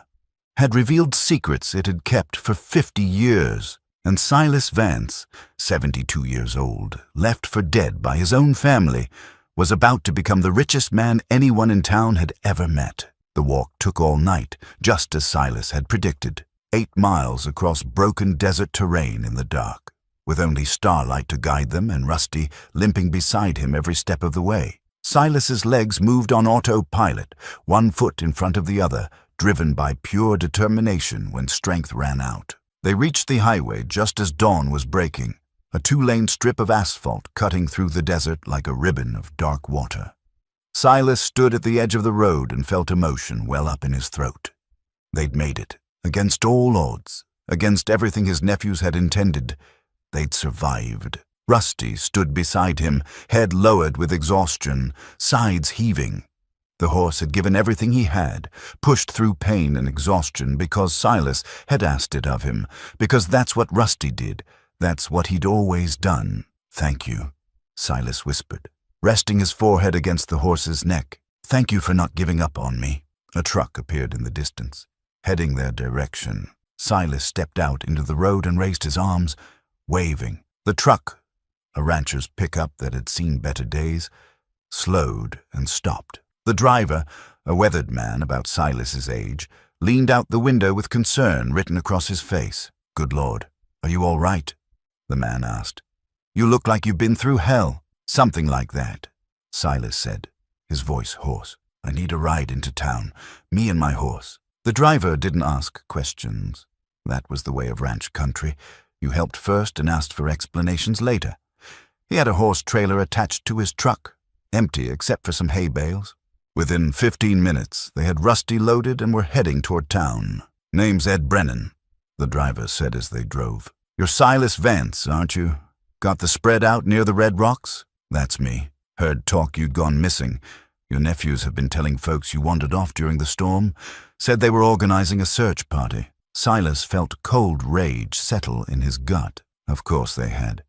Had revealed secrets it had kept for 50 years, and Silas Vance, 72 years old, left for dead by his own family, was about to become the richest man anyone in town had ever met. The walk took all night, just as Silas had predicted. 8 miles across broken desert terrain in the dark, with only starlight to guide them and Rusty limping beside him every step of the way. Silas's legs moved on autopilot, one foot in front of the other, driven by pure determination when strength ran out. They reached the highway just as dawn was breaking, a 2-lane strip of asphalt cutting through the desert like a ribbon of dark water. Silas stood at the edge of the road and felt emotion well up in his throat. They'd made it. Against all odds, against everything his nephews had intended, they'd survived. Rusty stood beside him, head lowered with exhaustion, sides heaving. The horse had given everything he had, pushed through pain and exhaustion because Silas had asked it of him, because that's what Rusty did. That's what he'd always done. "Thank you," Silas whispered, resting his forehead against the horse's neck. "Thank you for not giving up on me." A truck appeared in the distance, heading their direction. Silas stepped out into the road and raised his arms, waving. The truck, a rancher's pickup that had seen better days, slowed and stopped. The driver, a weathered man about Silas's age, leaned out the window with concern written across his face. "Good Lord, are you all right?" the man asked. "You look like you've been through hell." "Something like that," Silas said, his voice hoarse. "I need a ride into town, me and my horse." The driver didn't ask questions. That was the way of ranch country. You helped first and asked for explanations later. He had a horse trailer attached to his truck, empty except for some hay bales. Within 15 minutes, they had Rusty loaded and were heading toward town. "Name's Ed Brennan," the driver said as they drove. "You're Silas Vance, aren't you? Got the spread out near the Red Rocks?" "That's me. Heard talk you'd gone missing. Your nephews have been telling folks you wandered off during the storm. Said they were organizing a search party." Silas felt cold rage settle in his gut. Of course they had.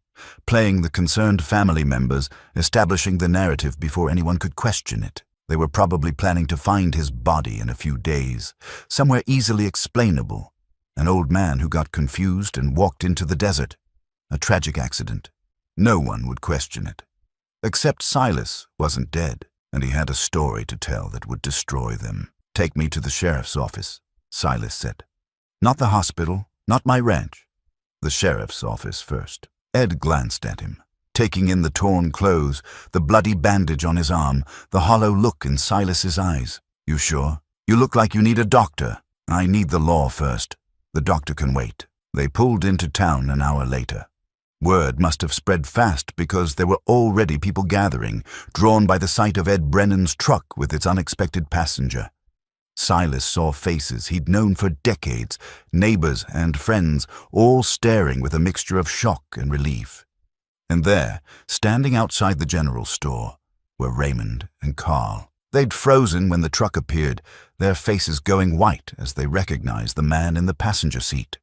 Playing the concerned family members, establishing the narrative before anyone could question it. They were probably planning to find his body in a few days, somewhere easily explainable. An old man who got confused and walked into the desert. A tragic accident. No one would question it. Except Silas wasn't dead, and he had a story to tell that would destroy them. "Take me to the sheriff's office," Silas said. "Not the hospital, not my ranch. The sheriff's office first." Ed glanced at him, taking in the torn clothes, the bloody bandage on his arm, the hollow look in Silas's eyes. "You sure? You look like you need a doctor." "I need the law first. The doctor can wait." They pulled into town an hour later. Word must have spread fast because there were already people gathering, drawn by the sight of Ed Brennan's truck with its unexpected passenger. Silas saw faces he'd known for decades, neighbors and friends, all staring with a mixture of shock and relief. And there, standing outside the general store, were Raymond and Carl. They'd frozen when the truck appeared, their faces going white as they recognized the man in the passenger seat.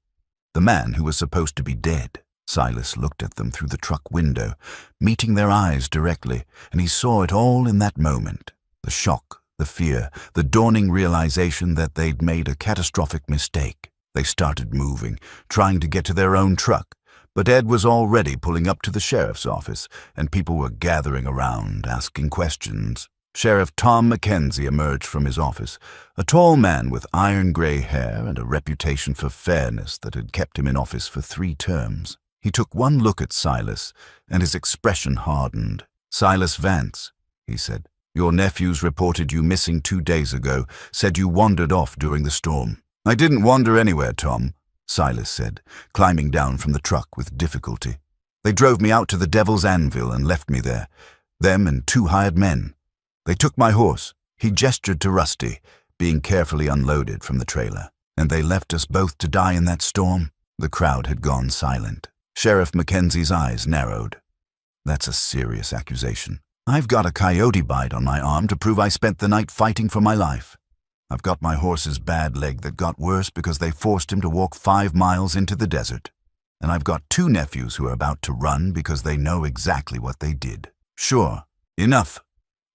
The man who was supposed to be dead. Silas looked at them through the truck window, meeting their eyes directly, and he saw it all in that moment. The shock, the fear, the dawning realization that they'd made a catastrophic mistake. They started moving, trying to get to their own truck, but Ed was already pulling up to the sheriff's office, and people were gathering around, asking questions. Sheriff Tom Mackenzie emerged from his office, a tall man with iron-gray hair and a reputation for fairness that had kept him in office for 3 terms. He took one look at Silas, and his expression hardened. "Silas Vance," he said. "Your nephews reported you missing 2 days ago, said you wandered off during the storm." "I didn't wander anywhere, Tom," Silas said, climbing down from the truck with difficulty. "They drove me out to the Devil's Anvil and left me there, them and 2 hired men. They took my horse," he gestured to Rusty, being carefully unloaded from the trailer. "And they left us both to die in that storm." The crowd had gone silent. Sheriff Mackenzie's eyes narrowed. "That's a serious accusation. I've got a coyote bite on my arm to prove I spent the night fighting for my life. I've got my horse's bad leg that got worse because they forced him to walk 5 miles into the desert. And I've got 2 nephews who are about to run because they know exactly what they did." "Sure, enough."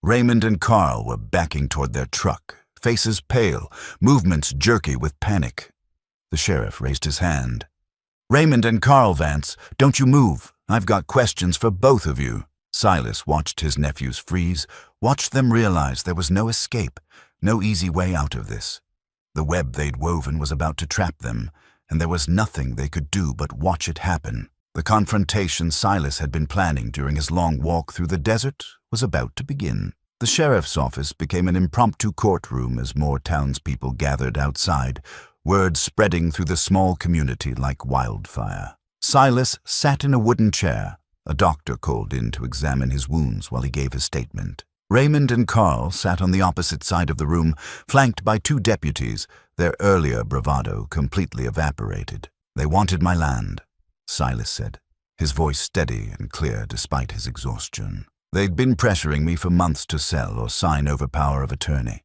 Raymond and Carl were backing toward their truck, faces pale, movements jerky with panic. The sheriff raised his hand. "Raymond and Carl Vance, don't you move. I've got questions for both of you." Silas watched his nephews freeze, watched them realize there was no escape, no easy way out of this. The web they'd woven was about to trap them, and there was nothing they could do but watch it happen. The confrontation Silas had been planning during his long walk through the desert was about to begin. The sheriff's office became an impromptu courtroom as more townspeople gathered outside, word spreading through the small community like wildfire. Silas sat in a wooden chair, a doctor called in to examine his wounds while he gave his statement. Raymond and Carl sat on the opposite side of the room, flanked by 2 deputies, their earlier bravado completely evaporated. "They wanted my land," Silas said, his voice steady and clear despite his exhaustion. "They'd been pressuring me for months to sell or sign over power of attorney.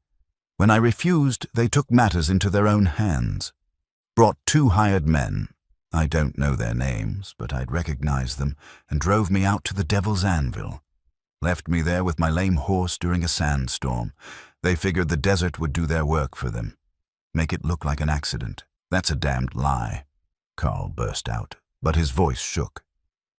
When I refused, they took matters into their own hands. Brought 2 hired men. I don't know their names, but I'd recognize them, and drove me out to the Devil's Anvil. Left me there with my lame horse during a sandstorm, They figured the desert would do their work for them. Make it look like an accident. That's a damned lie, Carl burst out, but his voice shook.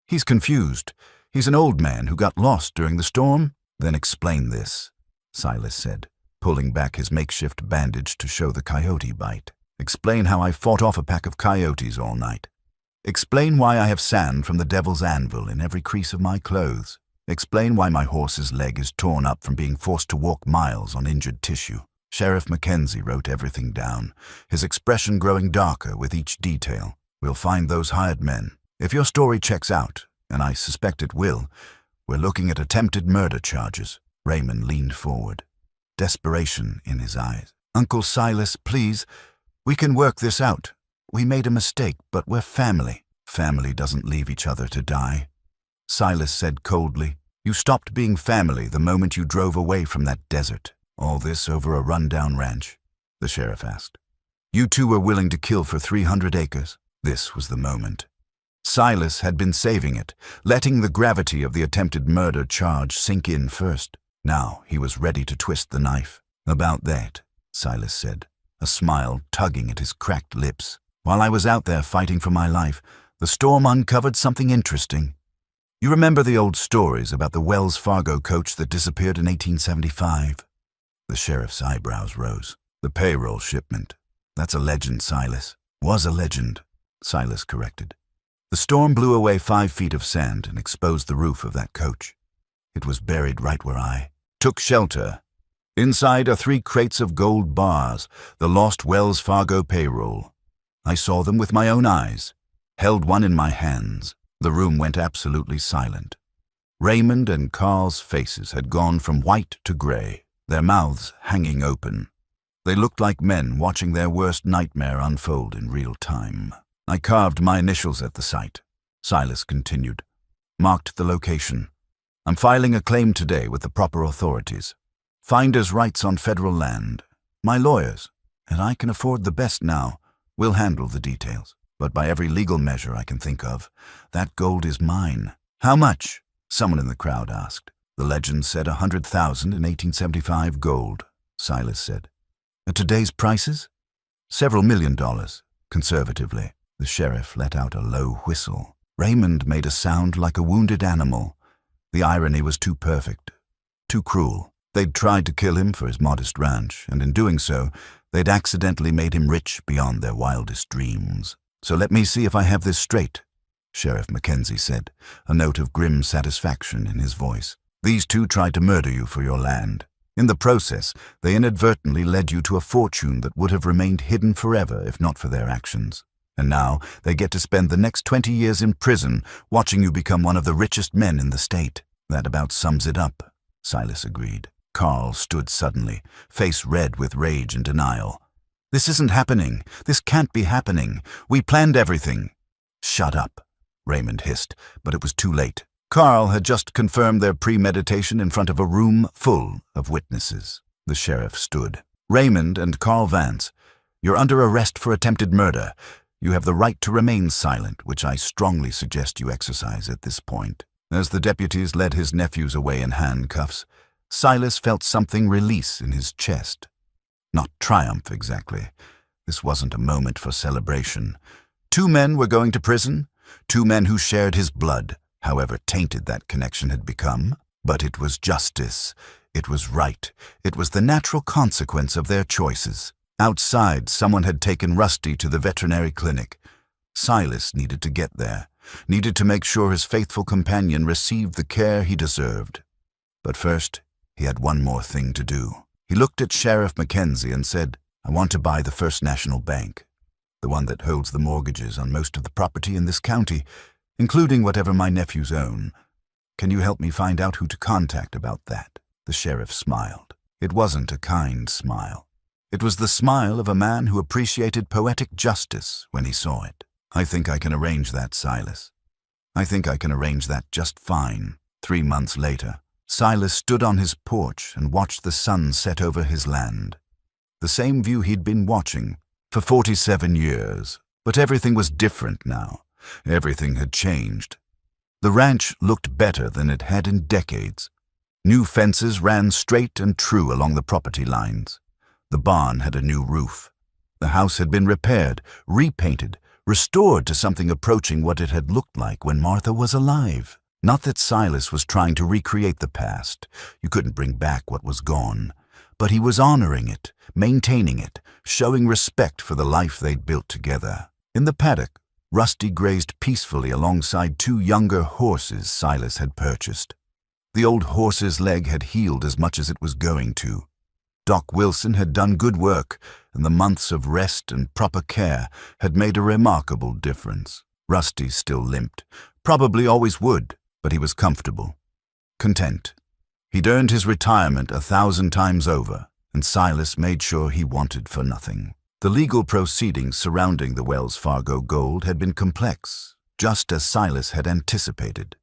He's confused. He's an old man who got lost during the storm. Then explain this, Silas said, pulling back his makeshift bandage to show the coyote bite. Explain how I fought off a pack of coyotes all night. Explain why I have sand from the devil's anvil in every crease of my clothes. Explain why my horse's leg is torn up from being forced to walk miles on injured tissue. Sheriff Mackenzie wrote everything down, his expression growing darker with each detail. We'll find those hired men. If your story checks out, and I suspect it will, we're looking at attempted murder charges. Raymond leaned forward, desperation in his eyes. Uncle Silas, please, we can work this out. We made a mistake, but we're family. Family doesn't leave each other to die. Silas said coldly, you stopped being family the moment you drove away from that desert. All this over a rundown ranch? The sheriff asked. You two were willing to kill for 300 acres. This was the moment. Silas had been saving it, letting the gravity of the attempted murder charge sink in first. Now he was ready to twist the knife. About that, Silas said, a smile tugging at his cracked lips. While I was out there fighting for my life, the storm uncovered something interesting. You remember the old stories about the Wells Fargo coach that disappeared in 1875? The sheriff's eyebrows rose. The payroll shipment. That's a legend, Silas. Was a legend, Silas corrected. The storm blew away 5 feet of sand and exposed the roof of that coach. It was buried right where I took shelter. Inside are 3 crates of gold bars, the lost Wells Fargo payroll. I saw them with my own eyes, held one in my hands. The room went absolutely silent. Raymond and Carl's faces had gone from white to gray, their mouths hanging open. They looked like men watching their worst nightmare unfold in real time. I carved my initials at the site, Silas continued, marked the location. I'm filing a claim today with the proper authorities. Finder's rights on federal land. My lawyers, and I can afford the best now, will handle the details. But by every legal measure I can think of, that gold is mine. How much? Someone in the crowd asked. The legend said 100,000 in 1875 gold, Silas said. At today's prices? Several $1 million, conservatively. The sheriff let out a low whistle. Raymond made a sound like a wounded animal. The irony was too perfect, too cruel. They'd tried to kill him for his modest ranch, and in doing so, they'd accidentally made him rich beyond their wildest dreams. So let me see if I have this straight, Sheriff Mackenzie said, a note of grim satisfaction in his voice. These two tried to murder you for your land. In the process, they inadvertently led you to a fortune that would have remained hidden forever if not for their actions. And now they get to spend the next 20 years in prison watching you become one of the richest men in the state. That about sums it up, Silas agreed. Carl stood suddenly, face red with rage and denial. This isn't happening. This can't be happening. We planned everything. Shut up, Raymond hissed, but it was too late. Carl had just confirmed their premeditation in front of a room full of witnesses. The sheriff stood. Raymond and Carl Vance, you're under arrest for attempted murder. You have the right to remain silent, which I strongly suggest you exercise at this point. As the deputies led his nephews away in handcuffs, Silas felt something release in his chest. Not triumph, exactly. This wasn't a moment for celebration. 2 men were going to prison, 2 men who shared his blood, however tainted that connection had become. But it was justice. It was right. It was the natural consequence of their choices. Outside, someone had taken Rusty to the veterinary clinic. Silas needed to get there, needed to make sure his faithful companion received the care he deserved. But first, he had one more thing to do. He looked at Sheriff Mackenzie and said, I want to buy the First National Bank, the one that holds the mortgages on most of the property in this county, including whatever my nephews own. Can you help me find out who to contact about that? The sheriff smiled. It wasn't a kind smile. It was the smile of a man who appreciated poetic justice when he saw it. I think I can arrange that, Silas. I think I can arrange that just fine. 3 months later, Silas stood on his porch and watched the sun set over his land. The same view he'd been watching for 47 years. But everything was different now. Everything had changed. The ranch looked better than it had in decades. New fences ran straight and true along the property lines. The barn had a new roof. The house had been repaired, repainted, restored to something approaching what it had looked like when Martha was alive. Not that Silas was trying to recreate the past. You couldn't bring back what was gone. But he was honoring it, maintaining it, showing respect for the life they'd built together. In the paddock, Rusty grazed peacefully alongside two younger horses Silas had purchased. The old horse's leg had healed as much as it was going to. Doc Wilson had done good work, and the months of rest and proper care had made a remarkable difference. Rusty still limped, probably always would, but he was comfortable, content. He'd earned his retirement 1,000 times over, and Silas made sure he wanted for nothing. The legal proceedings surrounding the Wells Fargo gold had been complex, just as Silas had anticipated.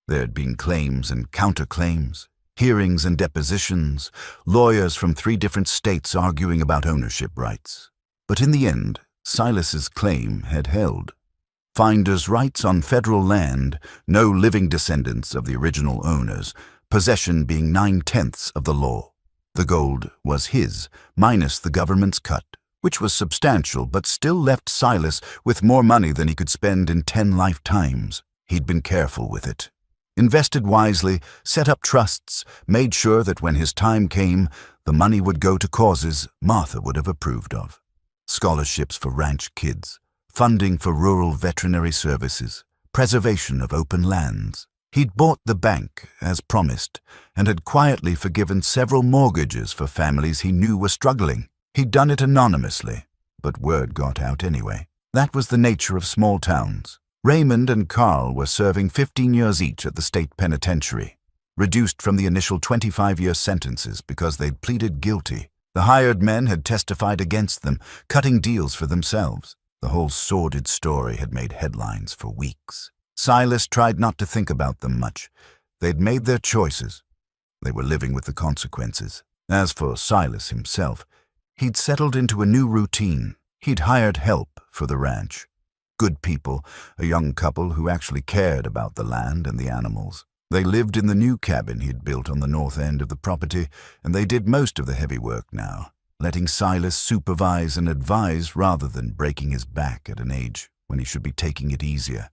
There had been claims and counterclaims, hearings and depositions, lawyers from 3 different states arguing about ownership rights. But in the end, Silas's claim had held. Finders' rights on federal land, no living descendants of the original owners, possession being 9/10 of the law. The gold was his, minus the government's cut, which was substantial but still left Silas with more money than he could spend in 10 lifetimes. He'd been careful with it. Invested wisely, set up trusts, made sure that when his time came, the money would go to causes Martha would have approved of. Scholarships for ranch kids, funding for rural veterinary services, preservation of open lands. He'd bought the bank, as promised, and had quietly forgiven several mortgages for families he knew were struggling. He'd done it anonymously, but word got out anyway. That was the nature of small towns. Raymond and Carl were serving 15 years each at the state penitentiary, reduced from the initial 25-year sentences because they'd pleaded guilty. The hired men had testified against them, cutting deals for themselves. The whole sordid story had made headlines for weeks. Silas tried not to think about them much. They'd made their choices. They were living with the consequences. As for Silas himself, he'd settled into a new routine. He'd hired help for the ranch. Good people, a young couple who actually cared about the land and the animals. They lived in the new cabin he'd built on the north end of the property, and they did most of the heavy work now, letting Silas supervise and advise rather than breaking his back at an age when he should be taking it easier.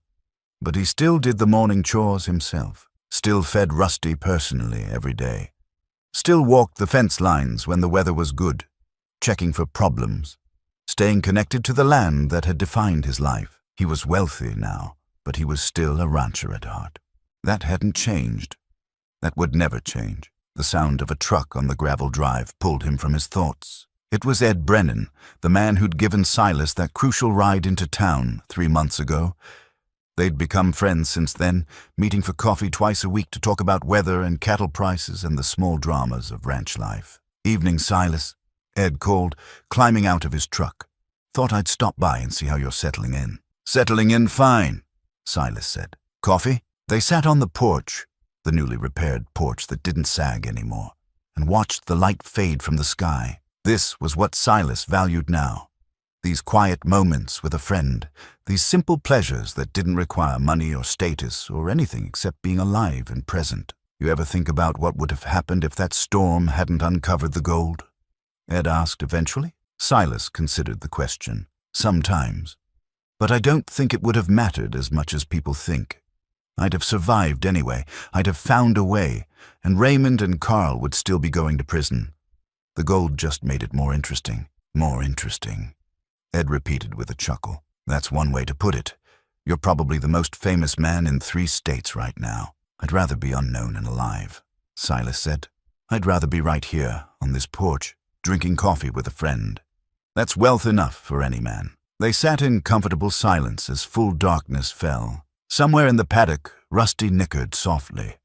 But he still did the morning chores himself, still fed Rusty personally every day, still walked the fence lines when the weather was good, checking for problems, staying connected to the land that had defined his life. He was wealthy now, but he was still a rancher at heart. That hadn't changed. That would never change. The sound of a truck on the gravel drive pulled him from his thoughts. It was Ed Brennan, the man who'd given Silas that crucial ride into town 3 months ago. They'd become friends since then, meeting for coffee twice a week to talk about weather and cattle prices and the small dramas of ranch life. "Evening, Silas," Ed called, climbing out of his truck. "Thought I'd stop by and see how you're settling in." "Settling in fine," Silas said. "Coffee?" They sat on the porch, the newly repaired porch that didn't sag anymore, and watched the light fade from the sky. This was what Silas valued now. These quiet moments with a friend, these simple pleasures that didn't require money or status or anything except being alive and present. "You ever think about what would have happened if that storm hadn't uncovered the gold?" Ed asked eventually. Silas considered the question. "Sometimes. But I don't think it would have mattered as much as people think. I'd have survived anyway. I'd have found a way, and Raymond and Carl would still be going to prison. The gold just made it more interesting. More interesting." Ed repeated with a chuckle. "That's one way to put it. You're probably the most famous man in 3 states right now. I'd rather be unknown and alive," Silas said. "I'd rather be right here, on this porch, drinking coffee with a friend. That's wealth enough for any man." They sat in comfortable silence as full darkness fell. Somewhere in the paddock, Rusty nickered softly.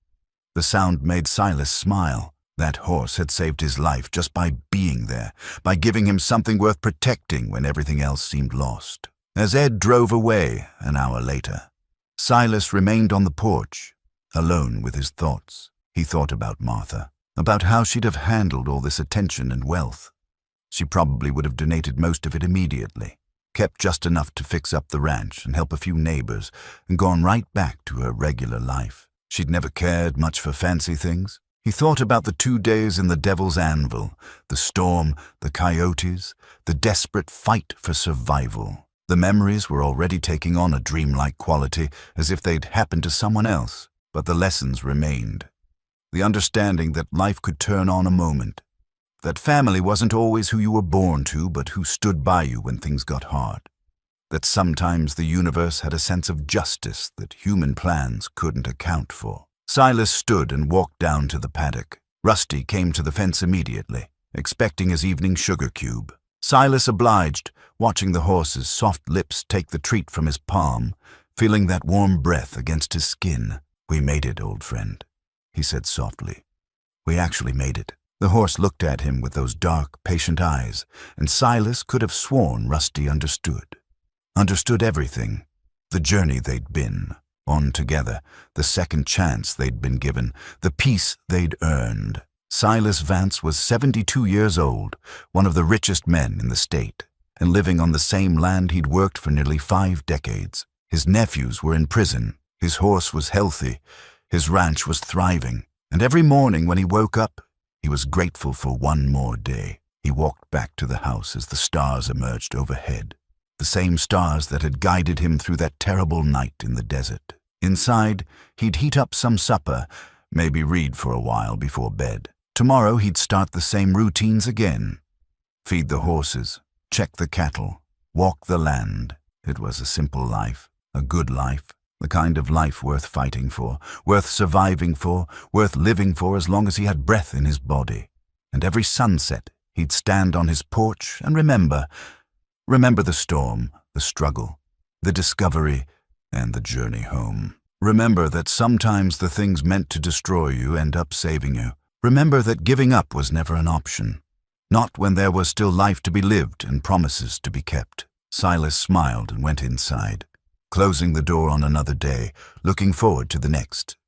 The sound made Silas smile. That horse had saved his life just by being there, by giving him something worth protecting when everything else seemed lost. As Ed drove away an hour later, Silas remained on the porch, alone with his thoughts. He thought about Martha, about how she'd have handled all this attention and wealth. She probably would have donated most of it immediately, kept just enough to fix up the ranch and help a few neighbors, and gone right back to her regular life. She'd never cared much for fancy things. He thought about the 2 days in the Devil's Anvil, the storm, the coyotes, the desperate fight for survival. The memories were already taking on a dreamlike quality, as if they'd happened to someone else, but the lessons remained. The understanding that life could turn on a moment, that family wasn't always who you were born to, but who stood by you when things got hard, that sometimes the universe had a sense of justice that human plans couldn't account for. Silas stood and walked down to the paddock. Rusty came to the fence immediately, expecting his evening sugar cube. Silas obliged, watching the horse's soft lips take the treat from his palm, feeling that warm breath against his skin. "We made it, old friend," he said softly. "We actually made it." The horse looked at him with those dark, patient eyes, and Silas could have sworn Rusty understood. Understood everything. The journey they'd been on together, the second chance they'd been given, the peace they'd earned. Silas Vance was 72 years old, one of the richest men in the state, and living on the same land he'd worked for nearly 5 decades. His nephews were in prison, his horse was healthy, his ranch was thriving, and every morning when he woke up, he was grateful for one more day. He walked back to the house as the stars emerged overhead, the same stars that had guided him through that terrible night in the desert. Inside, he'd heat up some supper, maybe read for a while before bed. Tomorrow he'd start the same routines again. Feed the horses, check the cattle, walk the land. It was a simple life, a good life, the kind of life worth fighting for, worth surviving for, worth living for as long as he had breath in his body. And every sunset, he'd stand on his porch and remember the storm, the struggle, the discovery, and the journey home. Remember that sometimes the things meant to destroy you end up saving you. Remember that giving up was never an option, not when there was still life to be lived and promises to be kept. Silas smiled and went inside, closing the door on another day, looking forward to the next.